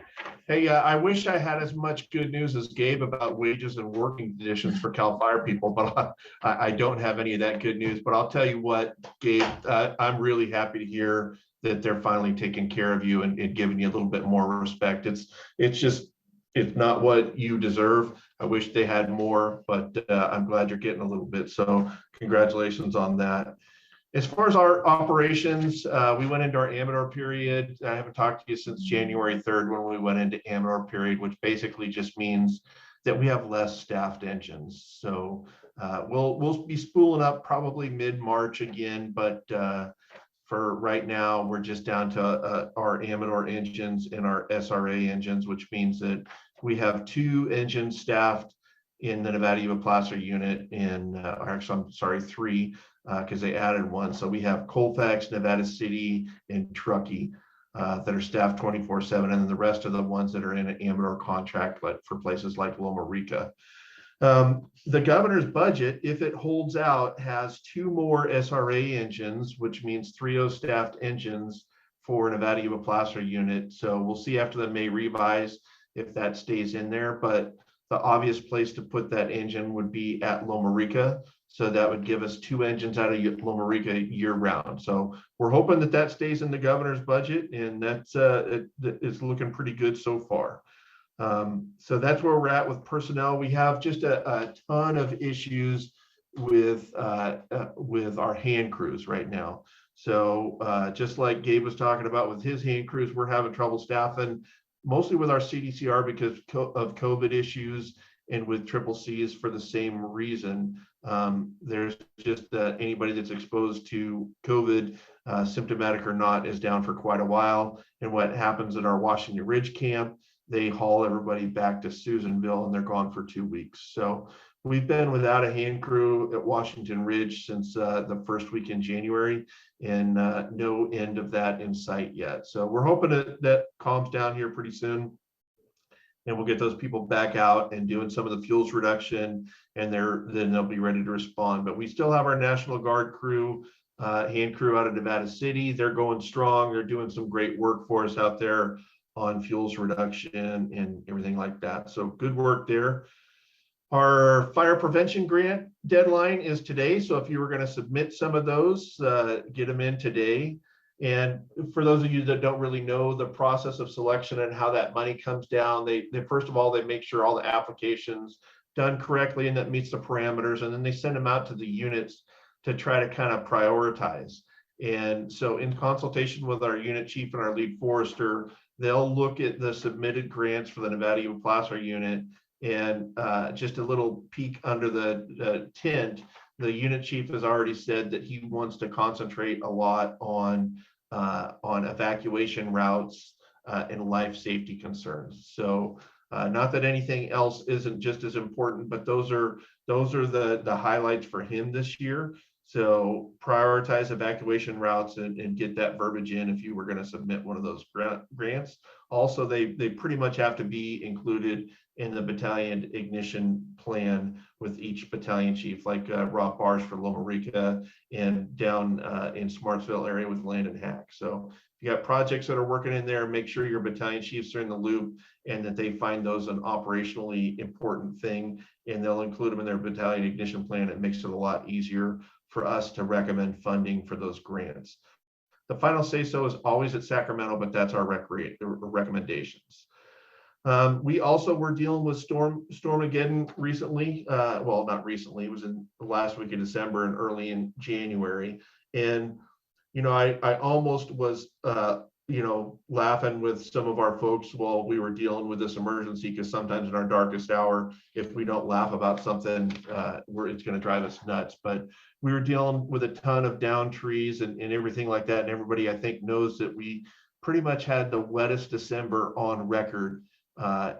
Hey, I wish I had as much good news as Gabe about wages and working conditions for CAL FIRE people, but I don't have any of that good news. But I'll tell you what, Gabe, I'm really happy to hear that they're finally taking care of you and giving you a little bit more respect. It's not what you deserve. I wish they had more, but I'm glad you're getting a little bit. So congratulations on that. As far as our operations, we went into our Amador period. I haven't talked to you since January 3rd when we went into Amador period, which basically just means that we have less staffed engines. So we'll be spooling up probably mid-March again, but for right now, we're just down to our Amador engines and our SRA engines, which means that we have 2 engines staffed in the Nevada Yuba Placer unit actually, I'm sorry, 3, because they added 1. So we have Colfax, Nevada City, and Truckee that are staffed 24/7, and then the rest of the ones that are in an Amador contract, like for places like Loma Rica. The governor's budget, if it holds out, has 2 more SRA engines, which means 3 staffed engines for Nevada Yuba Placer unit. So we'll see after the May revise if that stays in there, but the obvious place to put that engine would be at Loma Rica. So that would give us 2 engines out of Loma Rica year round. So we're hoping that that stays in the governor's budget, and that's it's looking pretty good so far. So that's where we're at with personnel. We have just a ton of issues with our hand crews right now. So just like Gabe was talking about with his hand crews, we're having trouble staffing, mostly with our CDCR because of COVID issues, and with triple C's for the same reason. There's just anybody that's exposed to COVID, symptomatic or not, is down for quite a while. And what happens at our Washington Ridge camp, they haul everybody back to Susanville and they're gone for 2 weeks. So we've been without a hand crew at Washington Ridge since the first week in January, and no end of that in sight yet. So we're hoping that calms down here pretty soon, and we'll get those people back out and doing some of the fuels reduction, and then they'll be ready to respond. But we still have our National Guard crew, hand crew out of Nevada City. They're going strong. They're doing some great work for us out there on fuels reduction and everything like that. So good work there. Our fire prevention grant deadline is today. So if you were going to submit some of those, get them in today. And for those of you that don't really know the process of selection and how that money comes down, they first of all, they make sure all the applications done correctly and that meets the parameters. And then they send them out to the units to try to kind of prioritize. And so in consultation with our unit chief and our lead forester, they'll look at the submitted grants for the Nevada Yuba Placer unit, and just a little peek under the tent, the unit chief has already said that he wants to concentrate a lot on evacuation routes and life safety concerns. So not that anything else isn't just as important, but those are the highlights for him this year. So prioritize evacuation routes and get that verbiage in if you were going to submit one of those grants. Also, they pretty much have to be included in the battalion ignition plan with each battalion chief, like Rob Barsh for Loma Rica, and down in Smartsville area with Landon Hack. So if you got projects that are working in there, make sure your battalion chiefs are in the loop and that they find those an operationally important thing, and they'll include them in their battalion ignition plan. It makes it a lot easier for us to recommend funding for those grants. The final say-so is always at Sacramento, but that's our recommendations. We also were dealing with Stormageddon recently. Well, not recently, it was in the last week of December and early in January. And, you know, I almost was, you know, laughing with some of our folks while we were dealing with this emergency, because sometimes in our darkest hour, if we don't laugh about something, it's going to drive us nuts. But we were dealing with a ton of down trees and everything like that. And everybody, I think, knows that we pretty much had the wettest December on record.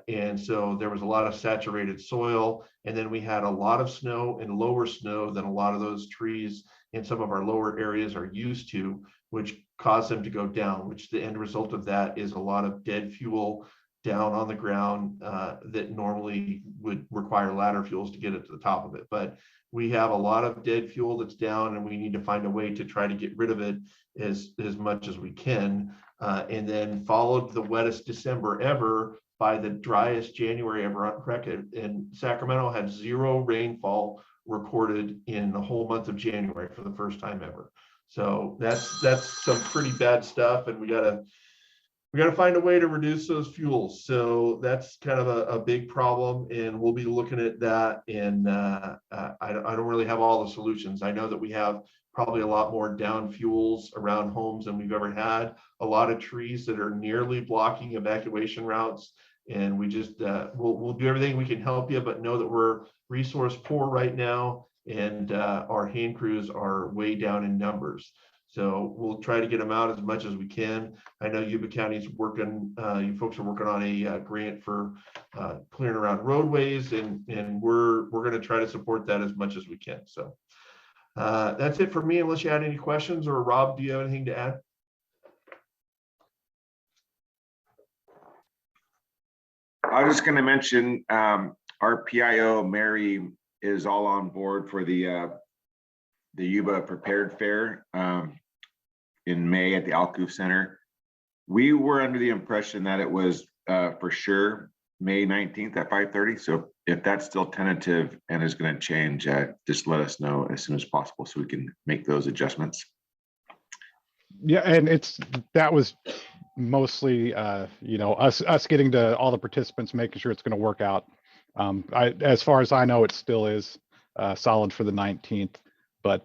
And so there was a lot of saturated soil, and then we had a lot of snow and lower snow than a lot of those trees in some of our lower areas are used to, which caused them to go down, which the end result of that is a lot of dead fuel down on the ground that normally would require ladder fuels to get it to the top of it. But we have a lot of dead fuel that's down, and we need to find a way to try to get rid of it as much as we can. And then followed the wettest December ever by the driest January ever on record. And Sacramento had 0 rainfall recorded in the whole month of January for the first time ever. So that's some pretty bad stuff, and we gotta find a way to reduce those fuels. So that's kind of a big problem, and we'll be looking at that. And I don't really have all the solutions. I know that we have probably a lot more down fuels around homes than we've ever had, a lot of trees that are nearly blocking evacuation routes. And we just, we'll do everything we can help you, but know that we're resource poor right now, and our hand crews are way down in numbers. So we'll try to get them out as much as we can. I know Yuba County's working, you folks are working on a grant for clearing around roadways, and we're going to try to support that as much as we can. So that's it for me, unless you had any questions. Or Rob, do you have anything to add? I was just going to mention our PIO, Mary, is all on board for the Yuba Prepared Fair in May at the Alcoof Center. We were under the impression that it was for sure May 19th at 5:30. So if that's still tentative and is going to change, just let us know as soon as possible so we can make those adjustments. Yeah, and that was mostly us getting to all the participants, making sure it's going to work out. As far as I know, it still is solid for the 19th. But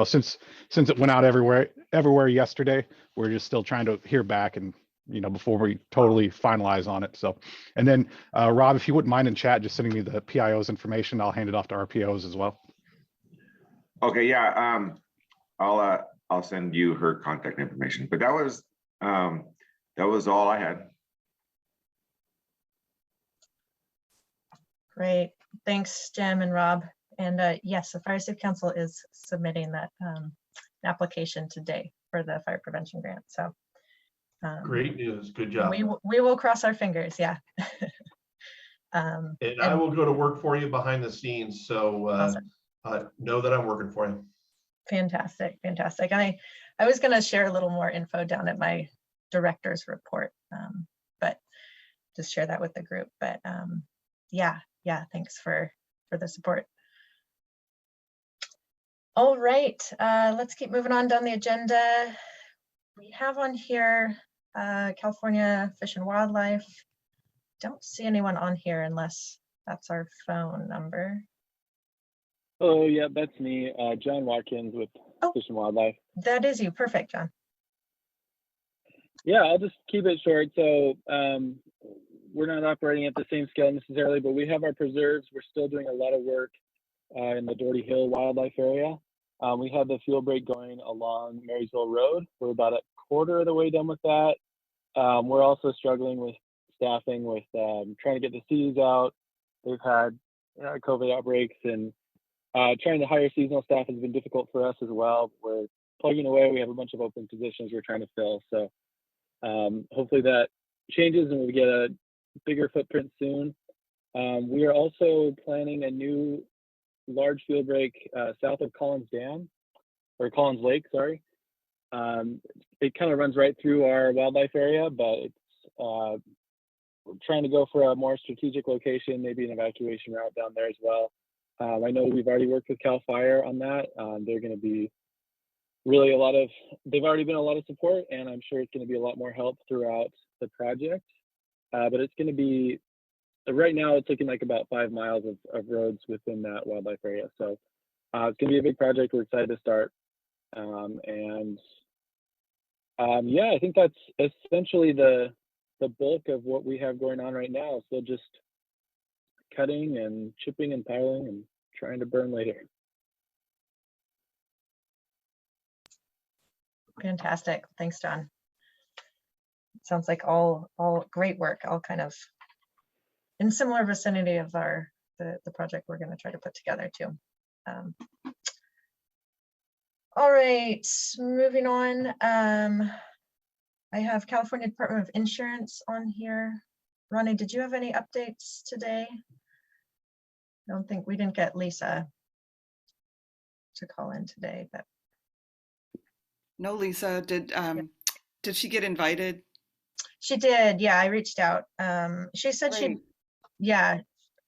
since it went out everywhere yesterday, we're just still trying to hear back and before we totally finalize on it. So, and then Rob, if you wouldn't mind in chat just sending me the PIO's information, I'll hand it off to RPOs as well. Okay, yeah. I'll send you her contact information. But that was all I had. Great. Thanks, Jim and Rob. And yes, the Fire Safe Council is submitting that application today for the fire prevention grant. So Great news. Good job. we will cross our fingers. Yeah. And I will go to work for you behind the scenes. So awesome. Know that I'm working for you. Fantastic. Fantastic. I was going to share a little more info down at my director's report, but just share that with the group. But yeah, thanks for the support. All right, let's keep moving on down the agenda. We have on here California Fish and Wildlife. Don't see anyone on here unless that's our phone number. Oh, yeah, that's me, John Watkins with Fish and Wildlife. That is you. Perfect, John. Yeah, I'll just keep it short. So we're not operating at the same scale necessarily, but we have our preserves. We're still doing a lot of work in the Doherty Hill wildlife area. We have the field break going along Marysville Road. We're about a quarter of the way done with that. We're also struggling with staffing with trying to get the seeds out. They've had COVID outbreaks, and trying to hire seasonal staff has been difficult for us as well. We're plugging away. We have a bunch of open positions we're trying to fill. So hopefully that changes and we get a bigger footprint soon. We are also planning a new large field break south of Collins Dam, or Collins Lake, sorry. It kind of runs right through our wildlife area, but it's we're trying to go for a more strategic location, maybe an evacuation route down there as well. I know we've already worked with CAL FIRE on that. They're going to be really they've already been a lot of support, and I'm sure it's going to be a lot more help throughout the project. But it's going to be, right now it's looking like about 5 miles of roads within that wildlife area. So it's going to be a big project. We're excited to start. Yeah, I think that's essentially the bulk of what we have going on right now. So just cutting and chipping and piling and trying to burn later. Fantastic. Thanks, John. Sounds like all great work, all kind of in similar vicinity of the project we're going to try to put together too. All right, moving on. I have California Department of Insurance on here. Ronnie, did you have any updates today? I don't think we didn't get Lisa to call in today, but no. Lisa, did she get invited? She did. Yeah, I reached out. She said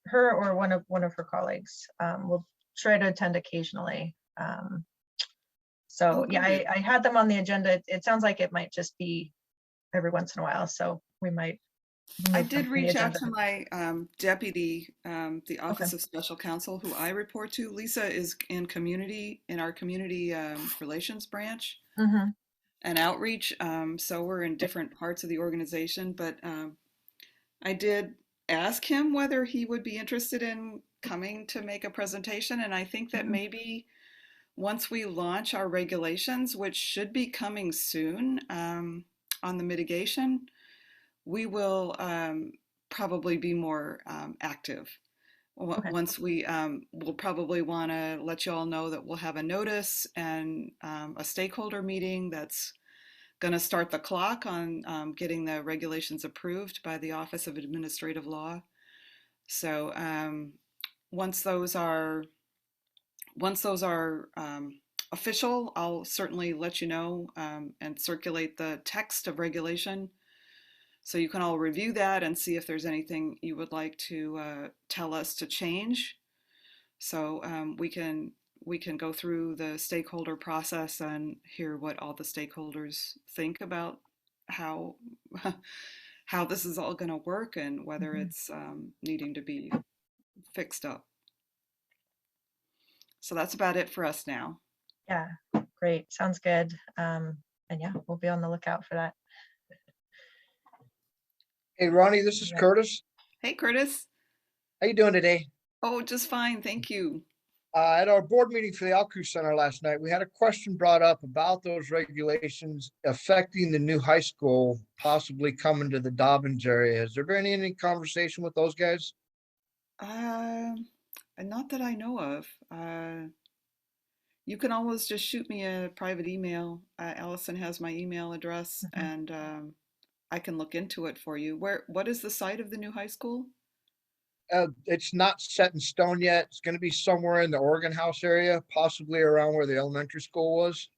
her or one of her colleagues will try to attend occasionally. So yeah, I had them on the agenda. It sounds like it might just be every once in a while, so we might. I did reach out to my deputy, the Office of Special Counsel, who I report to. Lisa is in our community relations branch and outreach. So we're in different parts of the organization, but I did ask him whether he would be interested in coming to make a presentation. And I think that maybe once we launch our regulations, which should be coming soon on the mitigation, we will probably be more active. Once we'll probably want to let you all know that we'll have a notice and a stakeholder meeting that's going to start the clock on getting the regulations approved by the Office of Administrative Law. So once those are official, I'll certainly let you know and circulate the text of regulation. So you can all review that and see if there's anything you would like to tell us to change. So we can go through the stakeholder process and hear what all the stakeholders think about how how this is all going to work and whether it's needing to be fixed up. So that's about it for us now. Yeah, great. Sounds good. And yeah, we'll be on the lookout for that. Hey, Ronnie, this is Curtis. Hey, Curtis. How you doing today? Oh, just fine. Thank you. At our board meeting for the Alku Center last night, we had a question brought up about those regulations affecting the new high school possibly coming to the Dobbins area. Has there been any conversation with those guys? Not that I know of. You can always just shoot me a private email. Allison has my email address, and I can look into it for you. What is the site of the new high school? It's not set in stone yet. It's going to be somewhere in the Oregon House area, possibly around where the elementary school was.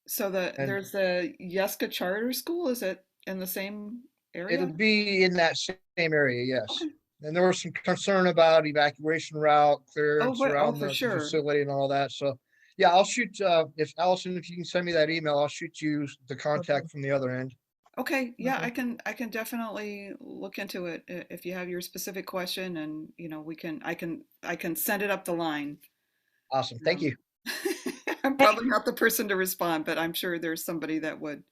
So there's the Yeska Charter School. Is it in the same area? It'll be in that same area, yes. Okay. And there was some concern about evacuation route clearance around for the sure. facility and all that. So yeah, I'll shoot, if Allison, if you can send me that email, I'll shoot you the contact from the other end. Okay, yeah, I can definitely look into it if you have your specific question, and I can send it up the line. Awesome, thank you. I'm probably not the person to respond, but I'm sure there's somebody that would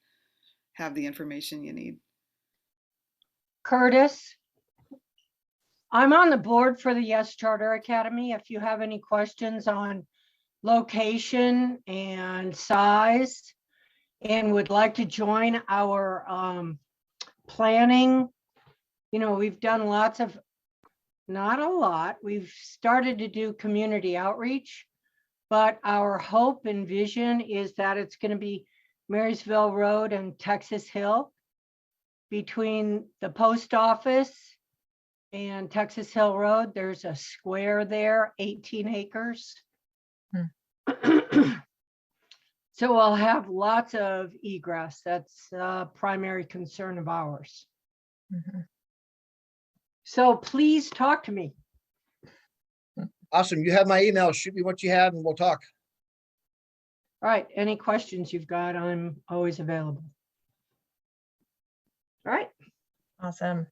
have the information you need. Curtis, I'm on the board for the Yes Charter Academy. If you have any questions on location and size and would like to join our planning, we've done lots of, not a lot, we've started to do community outreach, but our hope and vision is that it's going to be Marysville Road and Texas Hill. Between the post office and Texas Hill Road, there's a square there, 18 acres. So we'll have lots of egress. That's a primary concern of ours. So please talk to me. Awesome. You have my email. Shoot me what you have and we'll talk. All right. Any questions you've got, I'm always available. All right. Awesome.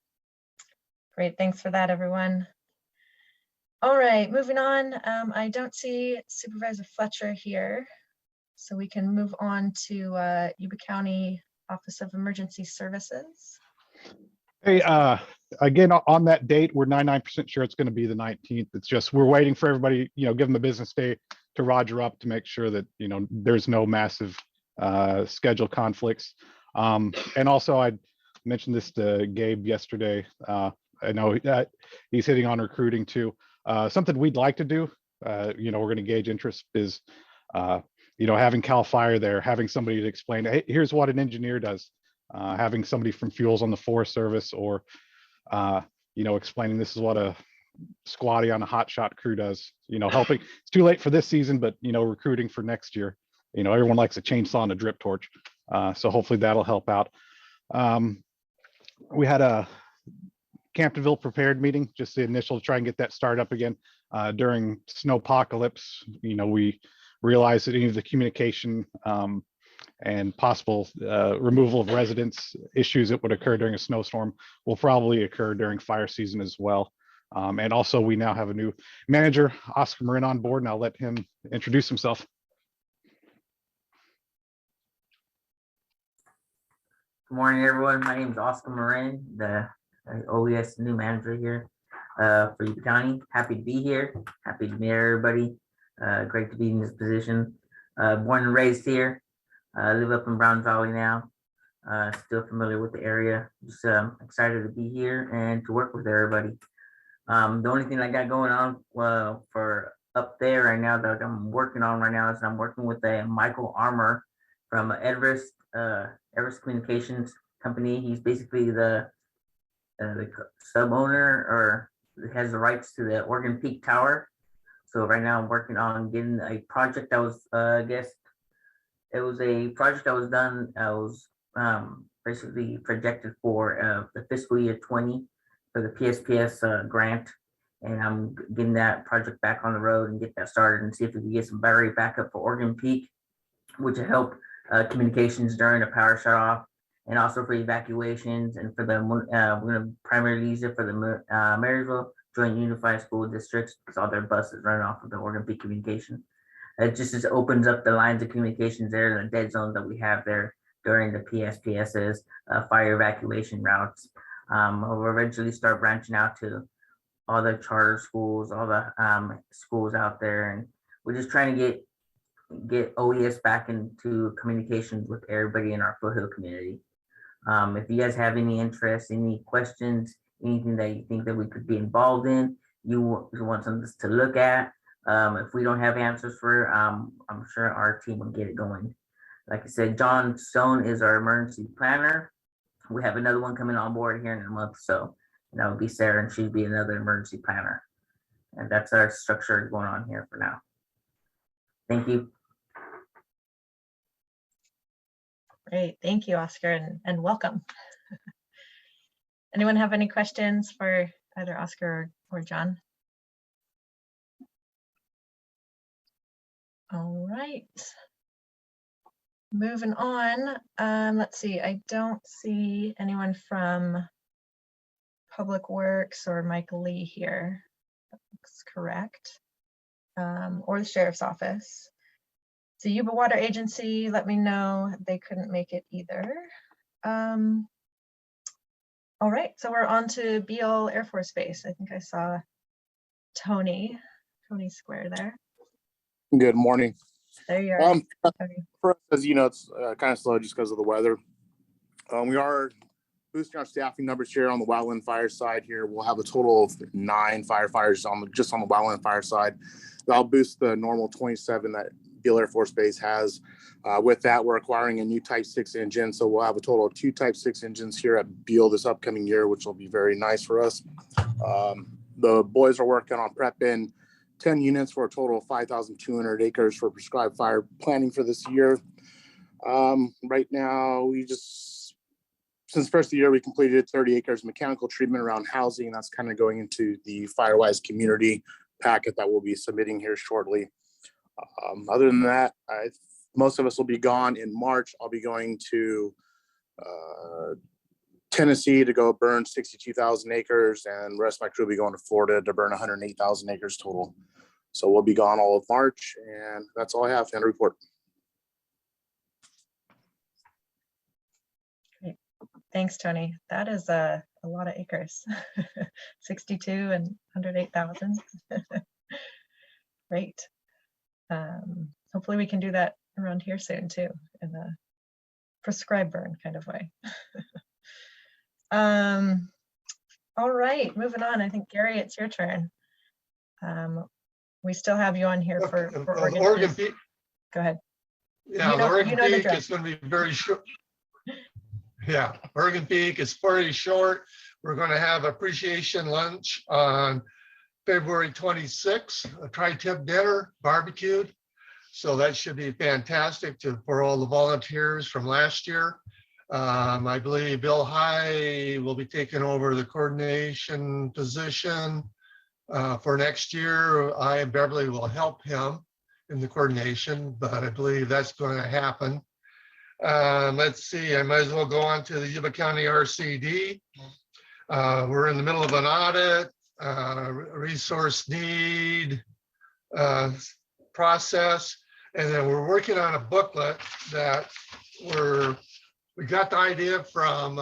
Great. Thanks for that, everyone. All right, moving on. I don't see Supervisor Fletcher here, so we can move on to Yuba County Office of Emergency Services. Hey, again, on that date, we're 99% sure it's going to be the 19th. It's just we're waiting for everybody, give them a business day to roger up to make sure that, there's no massive schedule conflicts. And also, I mentioned this to Gabe yesterday. I know he's hitting on recruiting too. Something we'd like to do, we're going to gauge interest is, having CAL FIRE there, having somebody to explain, hey, here's what an engineer does. Having somebody from Fuels on the Forest Service or, explaining this is what a squatty on a hotshot crew does, helping. It's too late for this season, but, recruiting for next year, everyone likes a chainsaw and a drip torch. So hopefully that'll help out. We had a Camptonville prepared meeting, just the initial to try and get that started up again. During snowpocalypse, we realized that any of the communication and possible removal of residents issues that would occur during a snowstorm will probably occur during fire season as well. And also we now have a new manager, Oscar Marin, on board, and I'll let him introduce himself. Good morning, everyone. My name is Oscar Marin, the OES new manager here for Yuba County. Happy to be here. Happy to meet everybody. Great to be in this position. Born and raised here. Live up in Brown Valley now. Still familiar with the area. Just excited to be here and to work with everybody. The only thing I got going on for up there right now that I'm working on right now is I'm working with a Michael Armour from Everest Communications Company. He's basically the sub owner or has the rights to the Oregon Peak Tower. So right now I'm working on getting a project that was, I guess, it was a project that was done, was basically projected for the fiscal year 20 for the PSPS grant. And I'm getting that project back on the road and get that started and see if we can get some battery backup for Oregon Peak, which will help communications during the power shut off, and also for evacuations and for the, we're gonna primarily use it for the Marysville Joint Unified School Districts because all their buses run off of the Oregon Peak communication. It just opens up the lines of communications there, the dead zones that we have there during the PSPS's fire evacuation routes. We'll eventually start branching out to all the charter schools, all the schools out there, and we're just trying to get OES back into communications with everybody in our foothill community. If you guys have any interest, any questions, anything that you think that we could be involved in, you want something to look at, if we don't have answers for, I'm sure our team will get it going. Like I said, John Stone is our emergency planner. We have another one coming on board here in a month, so that would be Sarah, and she'd be another emergency planner. And that's our structure going on here for now. Thank you. Great, thank you, Oscar, and welcome. Anyone have any questions for either Oscar or John? All right. Moving on, let's see, I don't see anyone from Public Works or Mike Lee here. That's correct. Or the Sheriff's Office. The Yuba Water Agency let me know they couldn't make it either. All right, so we're on to Beale Air Force Base. I think I saw Tony Square there. Good morning. There you are. For us, as you know, it's kind of slow just because of the weather. We are boosting our staffing numbers here on the wildland fire side here. We'll have a total of 9 firefighters just on the wildland fire side. That'll boost the normal 27 that Beale Air Force Base has. With that, we're acquiring a new Type 6 engine. So we'll have a total of 2 Type 6 engines here at Beale this upcoming year, which will be very nice for us. The boys are working on prepping 10 units for a total of 5,200 acres for prescribed fire planning for this year. Right now, since the first of the year, we completed 30 acres of mechanical treatment around housing. That's kind of going into the Firewise community packet that we'll be submitting here shortly. Other than that, most of us will be gone in March. I'll be going to Tennessee to go burn 62,000 acres, and the rest of my crew will be going to Florida to burn 108,000 acres total. So we'll be gone all of March, and that's all I have to report. Great. Thanks, Tony. That is a lot of acres. 62 and 108,000. Great. Hopefully we can do that around here soon too, in a prescribed burn kind of way. All right, moving on. I think Gary, it's your turn. We still have you on here for Oregon Peak. Go ahead. Yeah, Oregon Peak is going to be very short. Yeah, Oregon Peak is pretty short. We're going to have appreciation lunch on February 26th, a tri-tip dinner, barbecued. So that should be fantastic for all the volunteers from last year. I believe Bill High will be taking over the coordination position for next year. I and Beverly will help him in the coordination, but I believe that's going to happen. Let's see, I might as well go on to the Yuba County RCD. We're in the middle of an audit, resource need process, and then we're working on a booklet that we got the idea from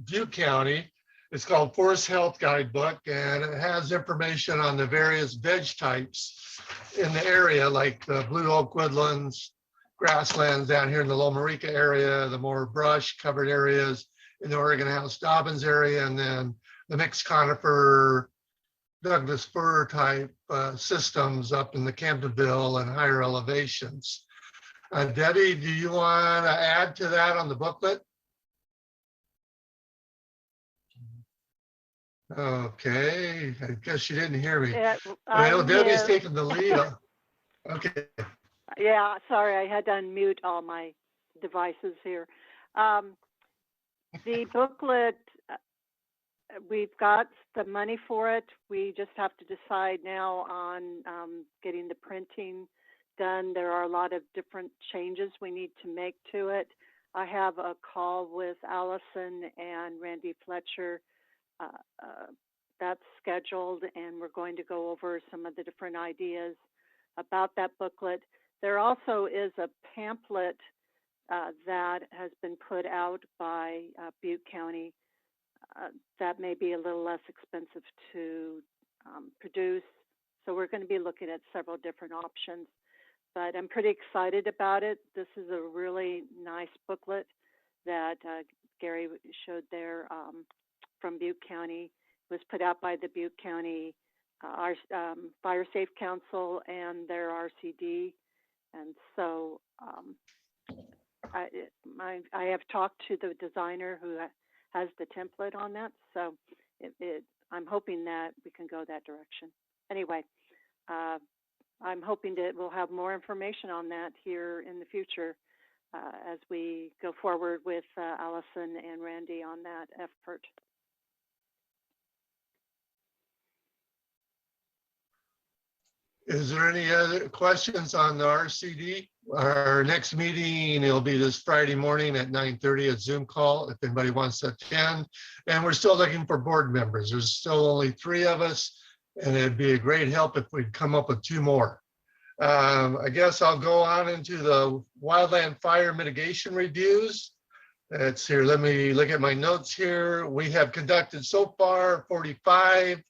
Butte County. It's called Forest Health Guidebook, and it has information on the various veg types in the area, like the blue oak woodlands, grasslands down here in the Loma Rica area, the more brush covered areas in the Oregon House Dobbins area, and then the mixed conifer, Douglas fir type systems up in the Campbellville and higher elevations. Debbie, do you want to add to that on the booklet? Okay, I guess you didn't hear me. Yeah, Well, I'm Debbie's here. taking the lead. Okay. Yeah, sorry, I had to unmute all my devices here. The booklet, we've got the money for it. We just have to decide now on getting the printing done. There are a lot of different changes we need to make to it. I have a call with Allison and Randy Fletcher. That's scheduled, and we're going to go over some of the different ideas about that booklet. There also is a pamphlet that has been put out by Butte County that may be a little less expensive to produce. So we're going to be looking at several different options, but I'm pretty excited about it. This is a really nice booklet that Gary showed there from Butte County. It was put out by the Butte County our Fire Safe Council and their RCD. And so I have talked to the designer who has the template on that. So I'm hoping that we can go that direction. Anyway, I'm hoping that we'll have more information on that here in the future as we go forward with Allison and Randy on that effort. Is there any other questions on the RCD? Our next meeting, it'll be this Friday morning at 9:30, a Zoom call if anybody wants to attend. And we're still looking for board members. There's still only 3 of us, and it'd be a great help if we'd come up with 2 more. I guess I'll go on into the wildland fire mitigation reviews. It's here. Let me look at my notes here. We have conducted so far 45.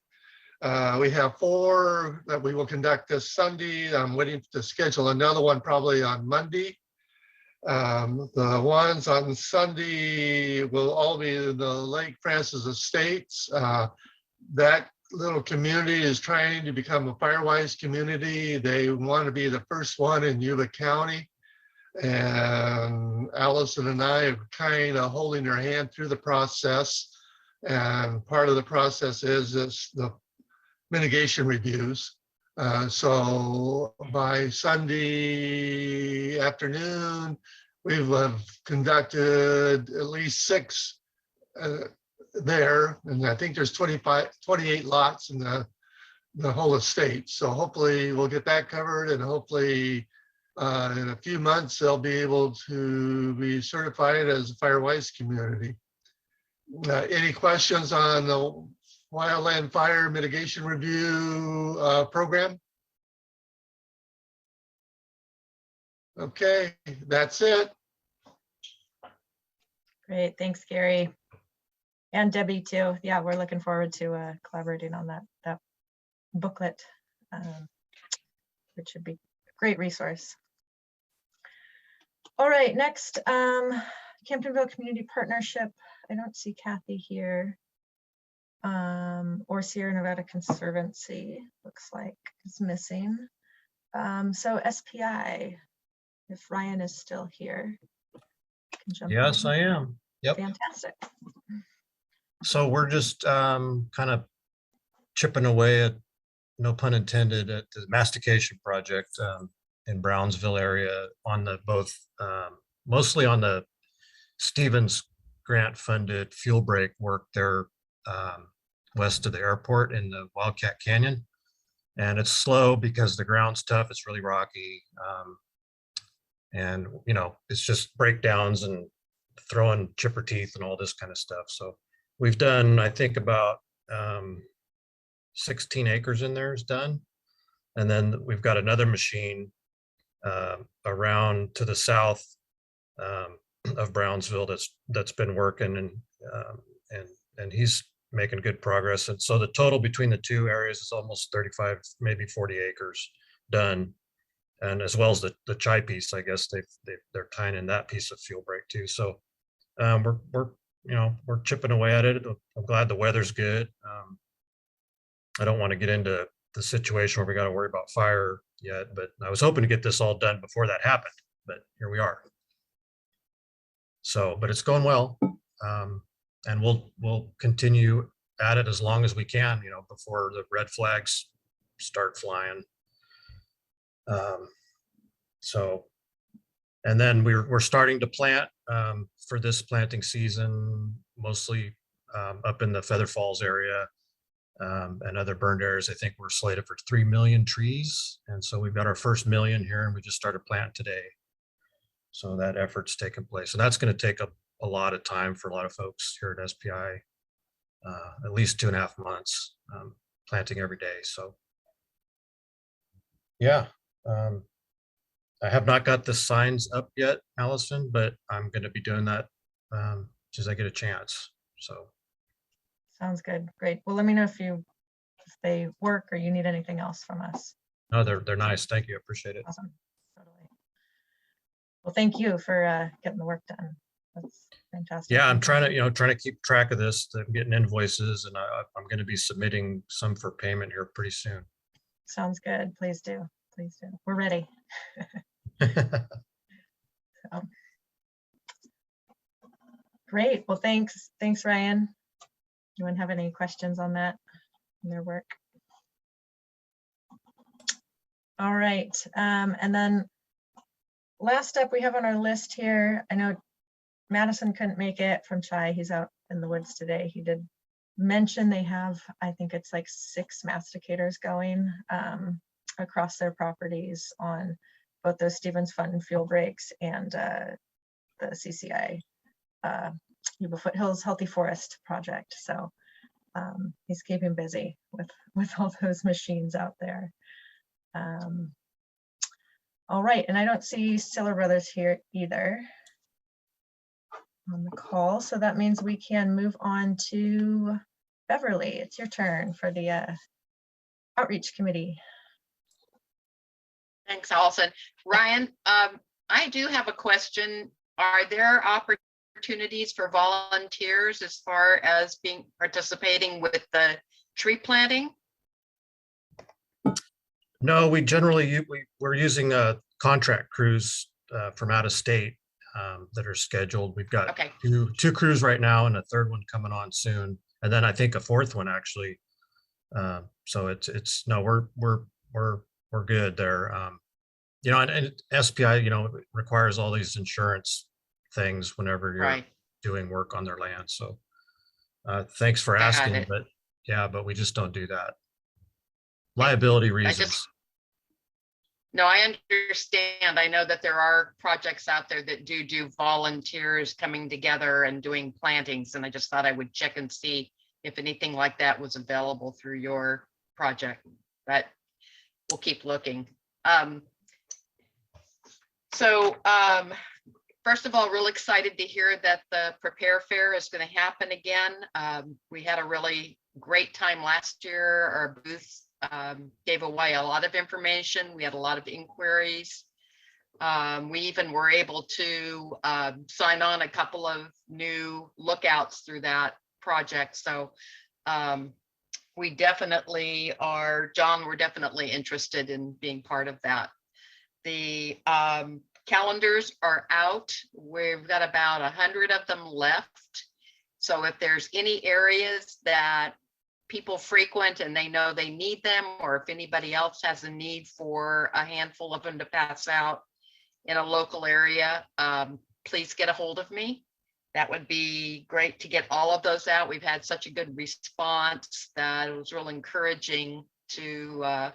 We have 4 that we will conduct this Sunday. I'm waiting to schedule another one probably on Monday. The ones on Sunday will all be in the Lake Francis Estates. That little community is trying to become a Firewise community. They want to be the first one in Yuba County. And Allison and I are kind of holding their hand through the process. And part of the process is the mitigation reviews. So by Sunday afternoon, we will have conducted at least 6 there. And I think there's 28 lots in the whole estate. So hopefully we'll get that covered, and hopefully in a few months, they'll be able to be certified as a Firewise community. Any questions on the Wildland Fire Mitigation Review program? Okay, that's it. Great, thanks, Gary. And Debbie too. Yeah, we're looking forward to collaborating on that booklet, which should be a great resource. All right, next, Camptonville Community Partnership. I don't see Kathy here. Or Sierra Nevada Conservancy, looks like is missing. So SPI, if Ryan is still here. Can jump Yes, in. I am. Yep. Fantastic. So we're just kind of chipping away at, no pun intended, at the mastication project in Brownsville area on the both, mostly on the Stevens grant funded fuel break work there west of the airport in the Wildcat Canyon. And it's slow because the ground's tough, it's really rocky. And you know, it's just breakdowns and throwing chipper teeth and all this kind of stuff. So we've done, I think, about 16 acres in there is done. And then we've got another machine around to the south of Brownsville that's been working, and he's making good progress. And so the total between the 2 areas is almost 35, maybe 40 acres done. And as well as the chai piece, I guess they're tying in that piece of fuel break too. So we're chipping away at it. I'm glad the weather's good. I don't want to get into the situation where we got to worry about fire yet, but I was hoping to get this all done before that happened, but here we are. So, but it's going well. And we'll continue at it as long as we can, before the red flags start flying. So, and then we're starting to plant for this planting season, mostly up in the Feather Falls area and other burned areas. I think we're slated for 3 million trees. And so we've got our first million here and we just started planting today. So that effort's taken place. And that's going to take a lot of time for a lot of folks here at SPI, at least 2.5 months, planting every day. So yeah, I have not got the signs up yet, Allison, but I'm going to be doing that as soon as I get a chance. So Sounds good. Great. Well, let me know if they work or you need anything else from us. no, they're nice. Thank you. I appreciate it. Awesome. Totally. Well, thank you for getting the work done. That's fantastic. Yeah, I'm trying to keep track of this. I'm getting invoices, and I'm going to be submitting some for payment here pretty soon. Sounds good. Please do. Please do. We're ready. So, great. Well, thanks, Ryan. Anyone have any questions on that in their work? All right. And then last up we have on our list here, I know Madison couldn't make it from Chai. He's out in the woods today. He did mention they have, I think it's like 6 masticators going across their properties on both those Stevens Fund fuel breaks and the CCI Yuba Foothills Healthy Forest project. So he's keeping busy with all those machines out there. All right, and I don't see Stiller Brothers here either on the call, so that means we can move on to Beverly. It's your turn for the outreach committee. Thanks, Allison. Ryan, I do have a question. Are there opportunities for volunteers as far as participating with the tree planting? No, we generally we're using contract crews from out of state that are scheduled. We've got two crews right now and a third one coming on soon, and then I think a fourth one actually. So it's no, we're good there. And SPI, requires all these insurance things whenever you're doing work on their land. So thanks for asking, but yeah, but we just don't do that. Liability reasons. No, I understand. I know that there are projects out there that do volunteers coming together and doing plantings, and I just thought I would check and see if anything like that was available through your project, but we'll keep looking. First of all, real excited to hear that the Prepare Fair is going to happen again. We had a really great time last year. Our booth gave away a lot of information. We had a lot of inquiries. We even were able to sign on a couple of new lookouts through that project. So we definitely are, John, we're definitely interested in being part of that. The calendars are out. We've got about 100 of them left. So if there's any areas that people frequent and they know they need them, or if anybody else has a need for a handful of them to pass out in a local area, please get a hold of me. That would be great to get all of those out. We've had such a good response that it was real encouraging to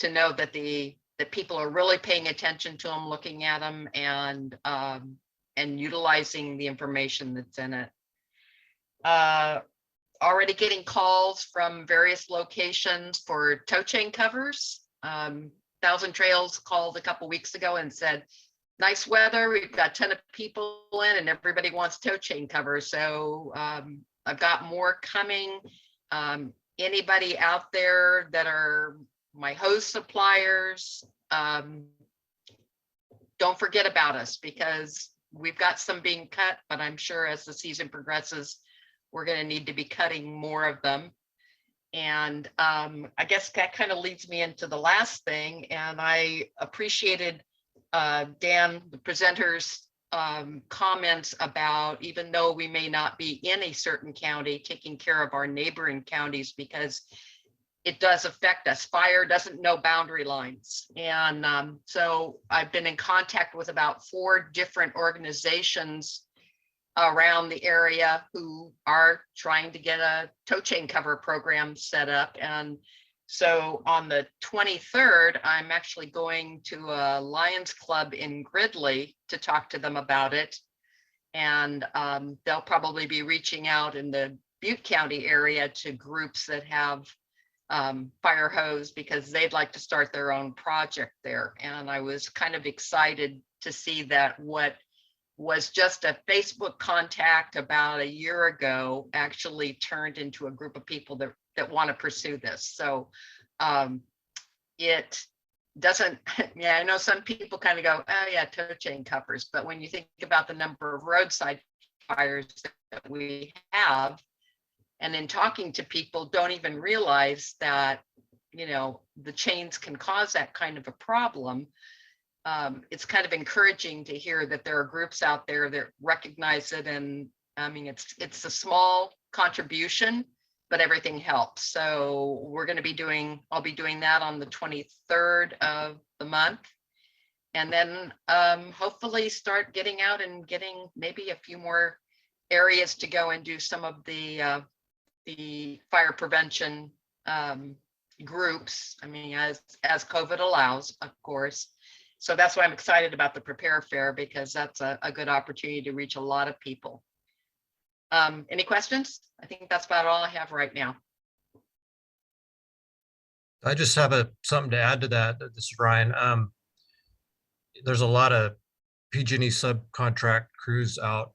know that that people are really paying attention to them, looking at them, and utilizing the information that's in it. Already getting calls from various locations for tow chain covers. Thousand Trails called a couple weeks ago and said, nice weather, we've got a ton of people in and everybody wants tow chain covers. So I've got more coming. Anybody out there that are my hose suppliers, don't forget about us, because we've got some being cut, but I'm sure as the season progresses, we're going to need to be cutting more of them. And I guess that kind of leads me into the last thing. And I appreciated Dan, the presenter's comments about, even though we may not be in a certain county, taking care of our neighboring counties, because it does affect us. Fire doesn't know boundary lines. And so I've been in contact with about 4 different organizations around the area who are trying to get a tow chain cover program set up. And so on the 23rd, I'm actually going to a Lions Club in Gridley to talk to them about it. And they'll probably be reaching out in the Butte County area to groups that have fire hose, because they'd like to start their own project there. And I was kind of excited to see that what was just a Facebook contact about a year ago actually turned into a group of people that want to pursue this. So it doesn't, yeah, I know some people kind of go, oh yeah, tow chain covers, but when you think about the number of roadside fires that we have, and in talking to people, don't even realize that, you know, the chains can cause that kind of a problem. It's kind of encouraging to hear that there are groups out there that recognize it. And I mean, it's a small contribution, but everything helps. So we're going to be I'll be doing that on the 23rd of the month. And then hopefully start getting out and getting maybe a few more areas to go and do some of the fire prevention groups. I mean, as COVID allows, of course. So that's why I'm excited about the Prepare Fair, because that's a good opportunity to reach a lot of people. Any questions? I think that's about all I have right now. I just have something to add to that. This is Ryan. There's a lot of PG&E subcontract crews out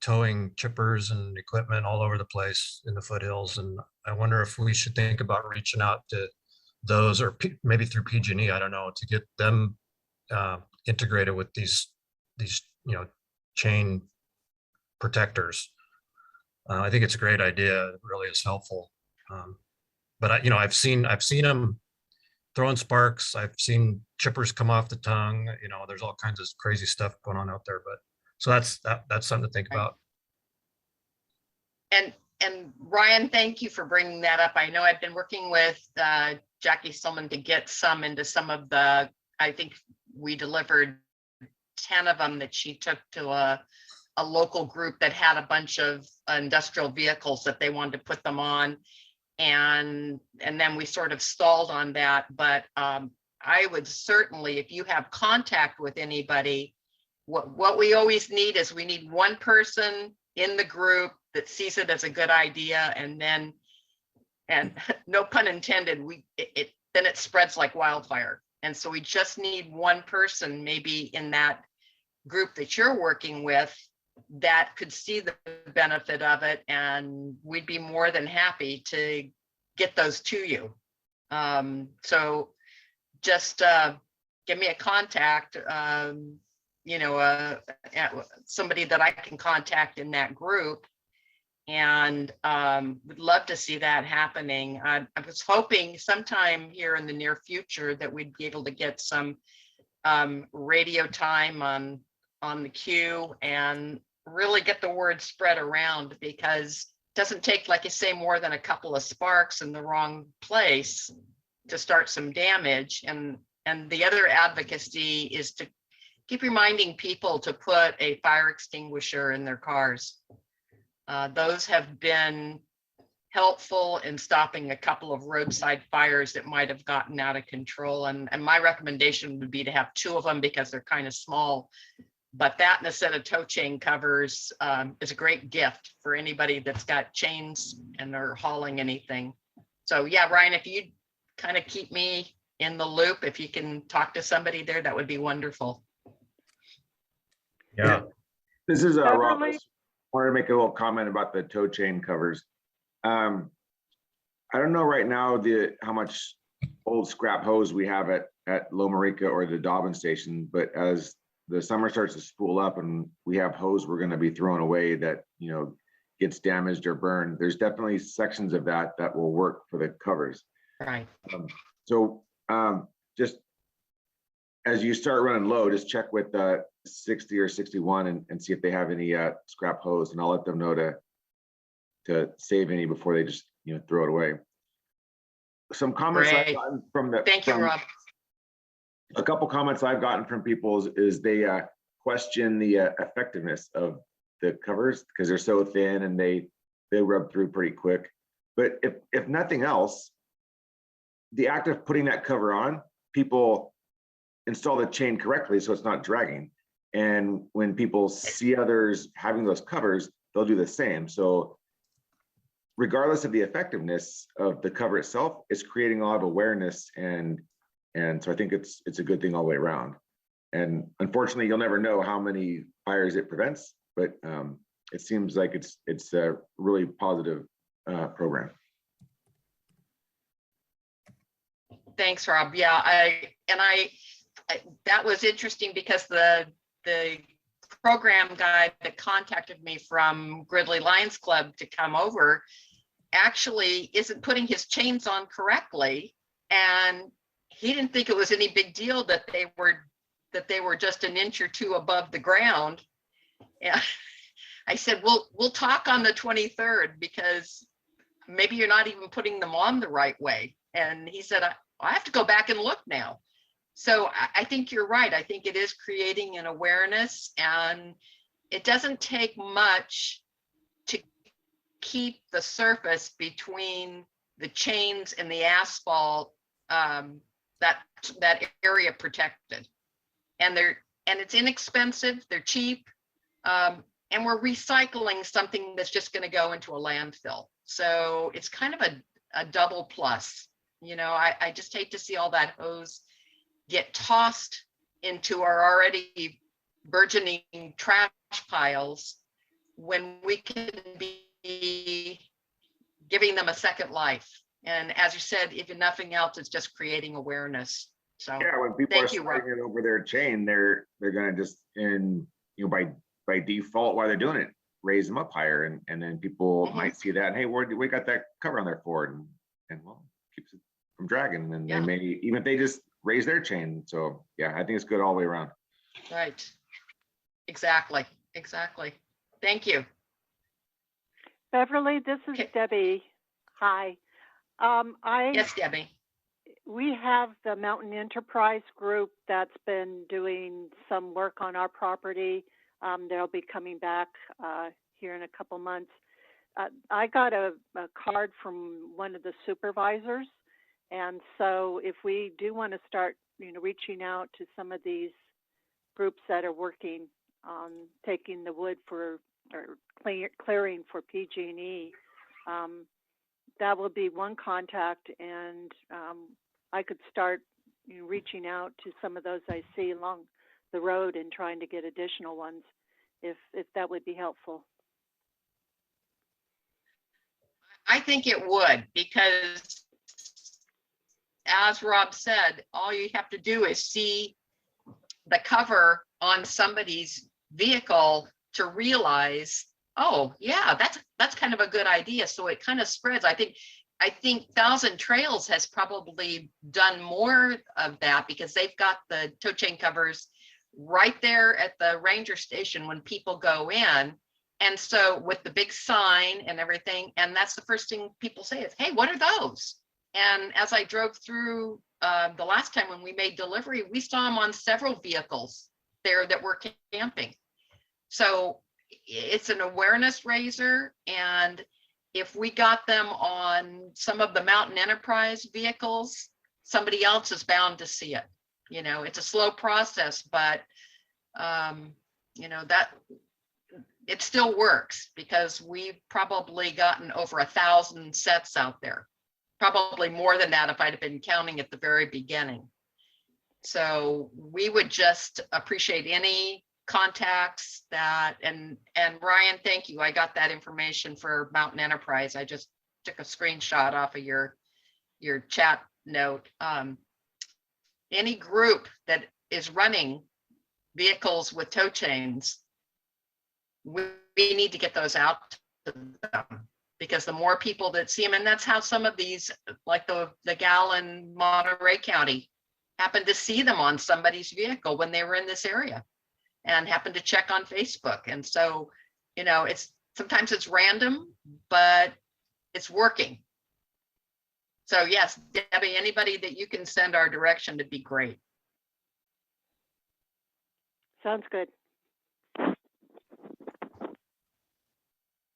towing chippers and equipment all over the place in the foothills. And I wonder if we should think about reaching out to those, or maybe through PG&E, I don't know, to get them integrated with these chain protectors. I think it's a great idea. It really is helpful. But I've seen them throwing sparks. I've seen chippers come off the tongue. There's all kinds of crazy stuff going on out there. But so that's something to think about. And Ryan, thank you for bringing that up. I know I've been working with Jackie Stillman to get some into some of the, I think we delivered 10 of them that she took to a local group that had a bunch of industrial vehicles that they wanted to put them on. And then we sort of stalled on that. But I would certainly, if you have contact with anybody, what we always need is we need one person in the group that sees it as a good idea, and no pun intended, then it spreads like wildfire. And so we just need one person maybe in that group that you're working with that could see the benefit of it, and we'd be more than happy to get those to you. So just give me a contact, somebody that I can contact in that group, and would love to see that happening. I was hoping sometime here in the near future that we'd be able to get some radio time on the queue and really get the word spread around, because it doesn't take, like you say, more than a couple of sparks in the wrong place to start some damage. And the other advocacy is to keep reminding people to put a fire extinguisher in their cars. Those have been helpful in stopping a couple of roadside fires that might have gotten out of control. And my recommendation would be to have 2 of them, because they're kind of small. But that and a set of tow chain covers is a great gift for anybody that's got chains and they're hauling anything. So yeah, Ryan, if you kind of keep me in the loop, if you can talk to somebody there, that would be wonderful. Yeah. This is Rob. I wanted to make a little comment about the tow chain covers. I don't know right now how much old scrap hose we have at Loma Rica or the Dobbin station, but as the summer starts to spool up and we have hose we're going to be throwing away that gets damaged or burned, there's definitely sections of that will work for the covers. Right. So just as you start running low, just check with 60 or 61 and see if they have any scrap hose, and I'll let them know to save any before they just throw it away. Some comments I've Great. gotten from the Thank you, Rob. a couple comments I've gotten from people is they question the effectiveness of the covers because they're so thin and they rub through pretty quick. But if nothing else, the act of putting that cover on, people install the chain correctly so it's not dragging. And when people see others having those covers, they'll do the same. So regardless of the effectiveness of the cover itself, it's creating a lot of awareness, and so I think it's a good thing all the way around. And unfortunately, you'll never know how many fires it prevents, but it seems like it's a really positive program. Thanks, Rob. Yeah, that was interesting because the program guy that contacted me from Gridley Lions Club to come over actually isn't putting his chains on correctly, and he didn't think it was any big deal that they were just an inch or two above the ground. Yeah, I said, we'll talk on the 23rd because maybe you're not even putting them on the right way. And he said, I have to go back and look now. So I think you're right. I think it is creating an awareness, and it doesn't take much to keep the surface between the chains and the asphalt, that area protected. And it's inexpensive, they're cheap, and we're recycling something that's just going to go into a landfill. So it's kind of a double plus. I just hate to see all that hose get tossed into our already burgeoning trash piles when we can be giving them a second life. And as you said, if nothing else, it's just creating awareness. So yeah, when people thank are you, Rob. sliding it over their chain, they're gonna just by default while they're doing it, raise them up higher, and then people might see that, hey, we got that cover on there for it, and well, keeps it from dragging, and they may, even if they just raise their chain. So yeah, I think it's good all the way around. Right. Exactly. Thank you. Beverly, this is Debbie. Hi. Yes, Debbie. We have the Mountain Enterprise Group that's been doing some work on our property. They'll be coming back here in a couple months. I got a card from one of the supervisors. And so if we do want to start, reaching out to some of these groups that are working on taking the wood or clearing for PG&E, that will be one contact, and I could start reaching out to some of those I see along the road and trying to get additional ones, if that would be helpful. I think it would, because as Rob said, all you have to do is see the cover on somebody's vehicle to realize, oh yeah, that's kind of a good idea. So it kind of spreads. I think Thousand Trails has probably done more of that because they've got the tow chain covers right there at the ranger station when people go in. And so with the big sign and everything, and that's the first thing people say is, hey, what are those? And as I drove through the last time when we made delivery, we saw them on several vehicles there that were camping. So it's an awareness raiser. And if we got them on some of the Mountain Enterprise vehicles, somebody else is bound to see it. It's a slow process, but that it still works because we've probably gotten over 1,000 sets out there. Probably more than that if I'd have been counting at the very beginning. So we would just appreciate any contacts that, and Ryan, thank you. I got that information for Mountain Enterprise. I just took a screenshot off of your chat note. Any group that is running vehicles with tow chains, we need to get those out to them. Because the more people that see them, and that's how some of these, like the gal in Monterey County, happened to see them on somebody's vehicle when they were in this area. and happened to check on Facebook. And so, you know, sometimes it's random, but it's working. So yes, Debbie, anybody that you can send our direction would be great. Sounds good.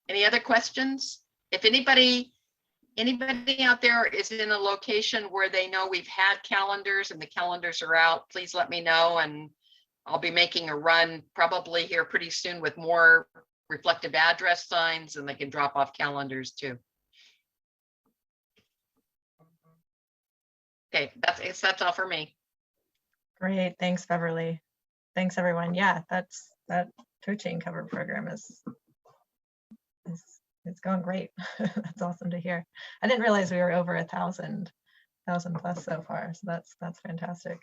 Any other questions? If anybody out there is in a location where they know we've had calendars and the calendars are out, please let me know, and I'll be making a run probably here pretty soon with more reflective address signs, and they can drop off calendars too. Okay, that's all for me. Great, thanks, Beverly. Thanks, everyone. Yeah, that food chain cover program is it's going great. That's awesome to hear. I didn't realize we were over 1,000 plus so far, so that's fantastic.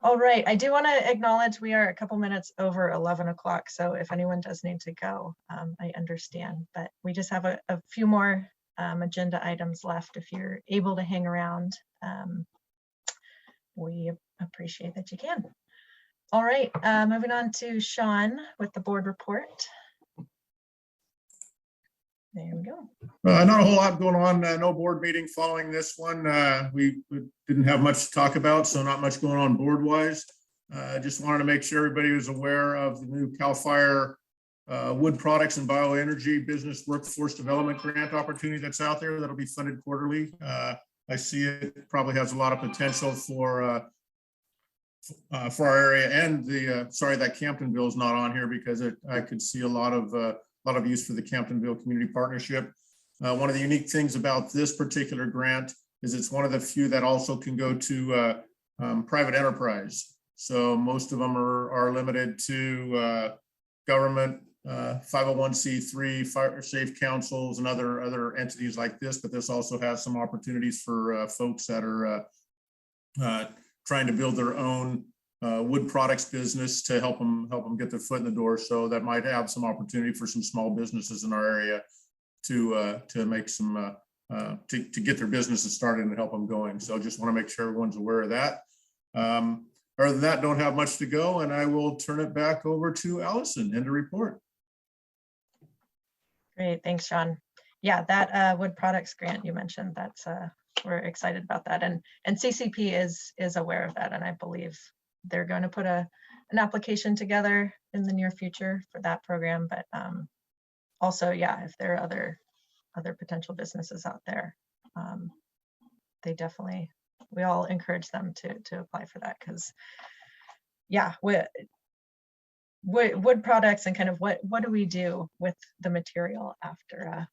All right, I do want to acknowledge we are a couple minutes over 11 o'clock, so if anyone does need to go, I understand, but we just have a few more agenda items left. If you're able to hang around, we appreciate that you can. All right, moving on to Sean with the board report. There we go. Not a whole lot going on. No board meeting following this one. We didn't have much to talk about, so not much going on board wise. Just wanted to make sure everybody was aware of the new CAL FIRE wood products and bioenergy business workforce development grant opportunity that's out there that'll be funded quarterly. I see it probably has a lot of potential for our area, and the sorry that Camptonville is not on here because I could see a lot of use for the Camptonville Community Partnership. One of the unique things about this particular grant is it's one of the few that also can go to private enterprise. So most of them are limited to government, 501c3, fire safe councils, and other entities like this. But this also has some opportunities for folks that are trying to build their own wood products business to help them get their foot in the door. So that might have some opportunity for some small businesses in our area to make some to get their businesses started and help them going. So just want to make sure everyone's aware of that. Other than that, don't have much to go, and I will turn it back over to Allison and to report. Great, thanks, Sean. Yeah, that wood products grant you mentioned, that's we're excited about that, and CCP is aware of that, and I believe they're going to put an application together in the near future for that program. But also, yeah, if there are other potential businesses out there, they definitely, we all encourage them to apply for that, because yeah, wood products and kind of what do we do with the material after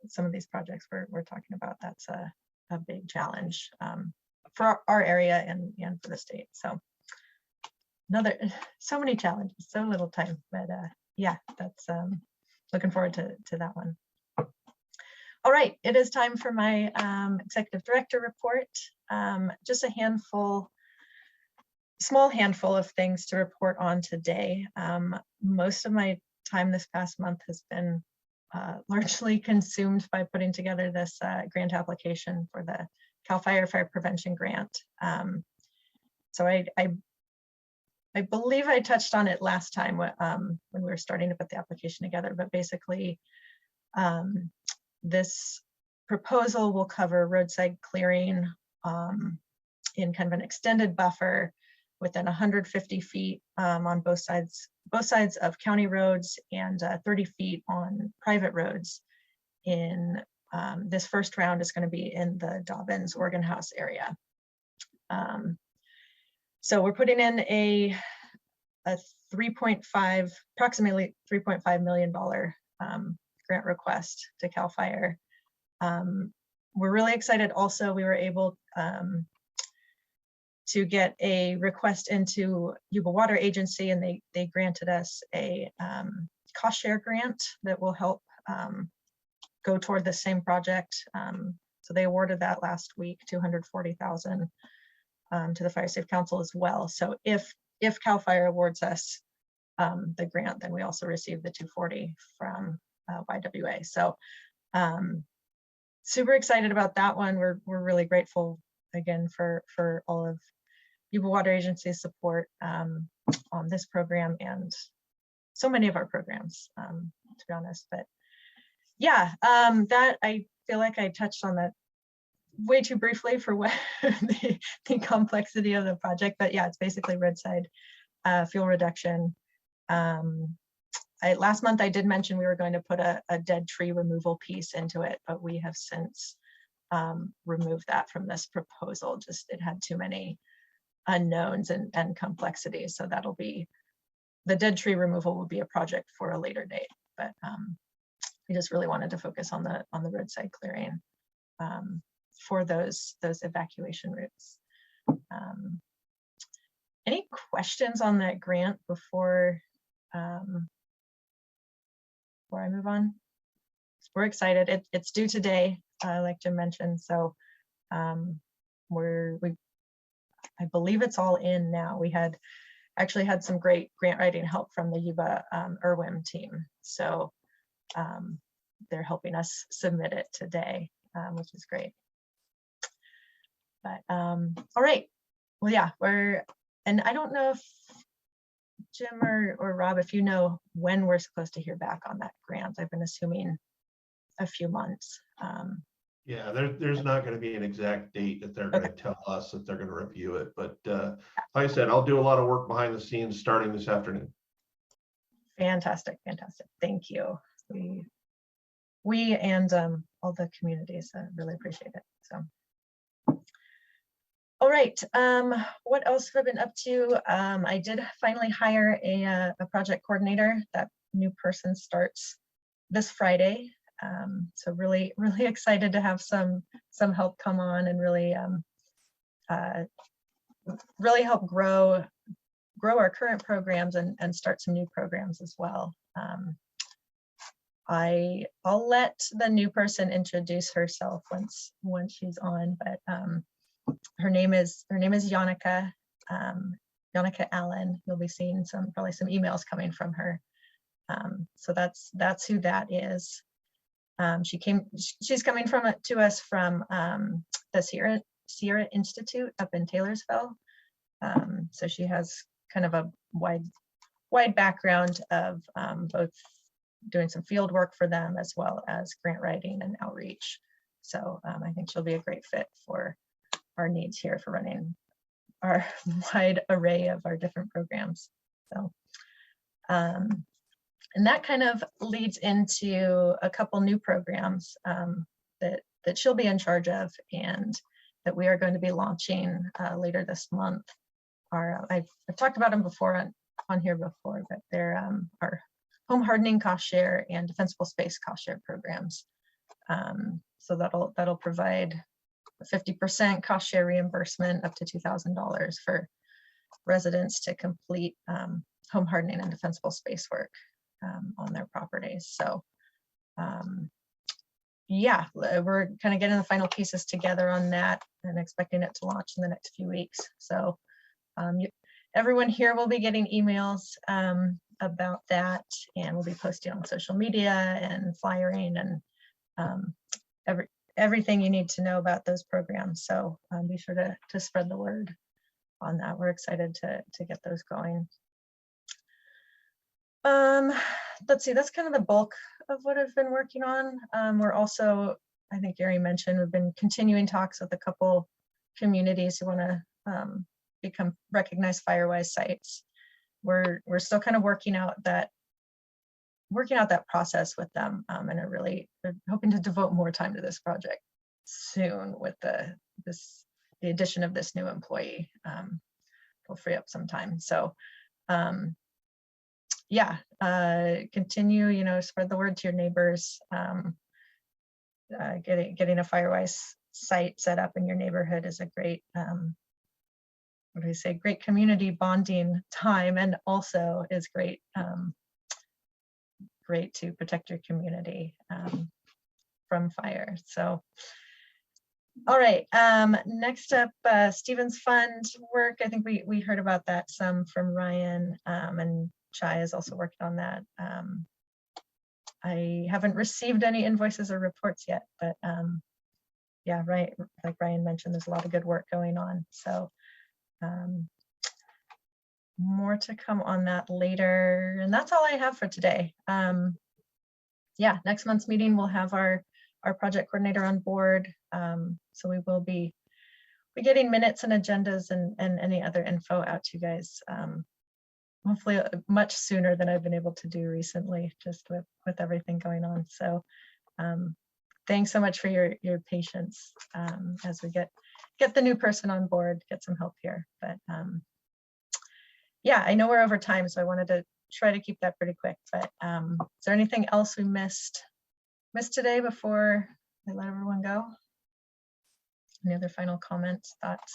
some of these projects we're talking about. That's a big challenge for our area and for the state. So so many challenges, so little time, but yeah, that's looking forward to that one. All right, it is time for my executive director report. Just a small handful of things to report on today. Most of my time this past month has been largely consumed by putting together this grant application for the CAL FIRE Fire Prevention Grant. So I believe I touched on it last time when we were starting to put the application together, but basically this proposal will cover roadside clearing in kind of an extended buffer within 150 feet on both sides of county roads and 30 feet on private roads. In this first round is going to be in the Dobbins Organ House area. So we're putting in a approximately $3.5 million grant request to CAL FIRE. We're really excited. Also, we were able to get a request into Yuba Water Agency, and they granted us a cost share grant that will help go toward the same project. So they awarded that last week, $240,000 to the Fire Safe Council as well. So if CAL FIRE awards us the grant, then we also receive the $240,000 from YWA. So super excited about that one. We're really grateful again for all of Yuba Water Agency's support. on this program and so many of our programs, to be honest. But yeah, that I feel like I touched on that way too briefly for what the complexity of the project. But yeah, it's basically roadside fuel reduction. Last month I did mention we were going to put a dead tree removal piece into it, but we have since removed that from this proposal. Just it had too many unknowns and complexities. So that'll be, the dead tree removal will be a project for a later date. But we just really wanted to focus on the roadside clearing for those evacuation routes. Any questions on that grant before I move on? We're excited. It's due today, like Jim mentioned. So I believe it's all in now. We actually had some great grant writing help from the Yuba IRWIM team. So they're helping us submit it today, which is great. But all right. Well, yeah, and I don't know if Jim or Rob, if you know when we're supposed to hear back on that grant. I've been assuming a few months. Yeah, there's not going to be an exact date that they're going to tell us that they're going to review it. But like I said, I'll do a lot of work behind the scenes starting this afternoon. Fantastic, fantastic. Thank you. We and all the communities really appreciate it. So. All right, what else have I been up to? I did finally hire a project coordinator. That new person starts this Friday. So really excited to have some help come on and really help grow our current programs and start some new programs as well. I'll let the new person introduce herself once she's on, but her name is Yannicka, Yannicka Allen. You'll be seeing probably some emails coming from her. So that's who that is. She's coming to us from the Sierra Institute up in Taylorsville. So she has kind of a wide background of both doing some field work for them as well as grant writing and outreach. So I think she'll be a great fit for our needs here for running our wide array of our different programs. So, and that kind of leads into a couple new programs that she'll be in charge of and that we are going to be launching later this month. I've talked about them before on here before, but they're our home hardening cost share and defensible space cost share programs. So that'll provide a 50% cost share reimbursement up to $2,000 for residents to complete home hardening and defensible space work on their properties. So yeah, we're kind of getting the final pieces together on that and expecting it to launch in the next few weeks. So everyone here will be getting emails about that, and we'll be posting on social media and flyering and everything you need to know about those programs. So be sure to spread the word on that. We're excited to get those going. Let's see, that's kind of the bulk of what I've been working on. We're also, I think Gary mentioned, we've been continuing talks with a couple communities who want to become recognized Firewise sites. We're still kind of working out that process with them, and they're hoping to devote more time to this project soon with the addition of this new employee. Will free up some time. So yeah, continue, spread the word to your neighbors. Getting a Firewise site set up in your neighborhood is a great, great community bonding time, and also is great to protect your community from fire. So, all right, next up, Stevens Fund work. I think we heard about that some from Ryan, and Chai is also working on that. I haven't received any invoices or reports yet, but yeah, right, like Ryan mentioned, there's a lot of good work going on. So more to come on that later. And that's all I have for today. Yeah, next month's meeting, we'll have our project coordinator on board. So we will be getting minutes and agendas and any other info out to you guys. Hopefully much sooner than I've been able to do recently, just with everything going on. So thanks so much for your patience as we get the new person on board, get some help here. But yeah, I know we're over time, so I wanted to try to keep that pretty quick. But is there anything else we missed today before I let everyone go? Any other final comments, thoughts?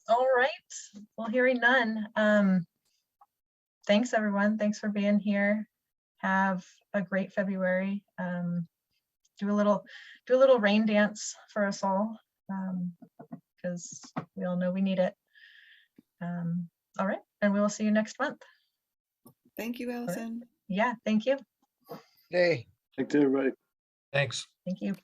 All right, well, hearing none. Thanks everyone, thanks for being here. Have a great February. Do a little rain dance for us all, because we all know we need it. All right, and we will see you next month. Thank you, Allison. Yeah, thank you. Hey. Thanks, everybody. Thanks. Thank you.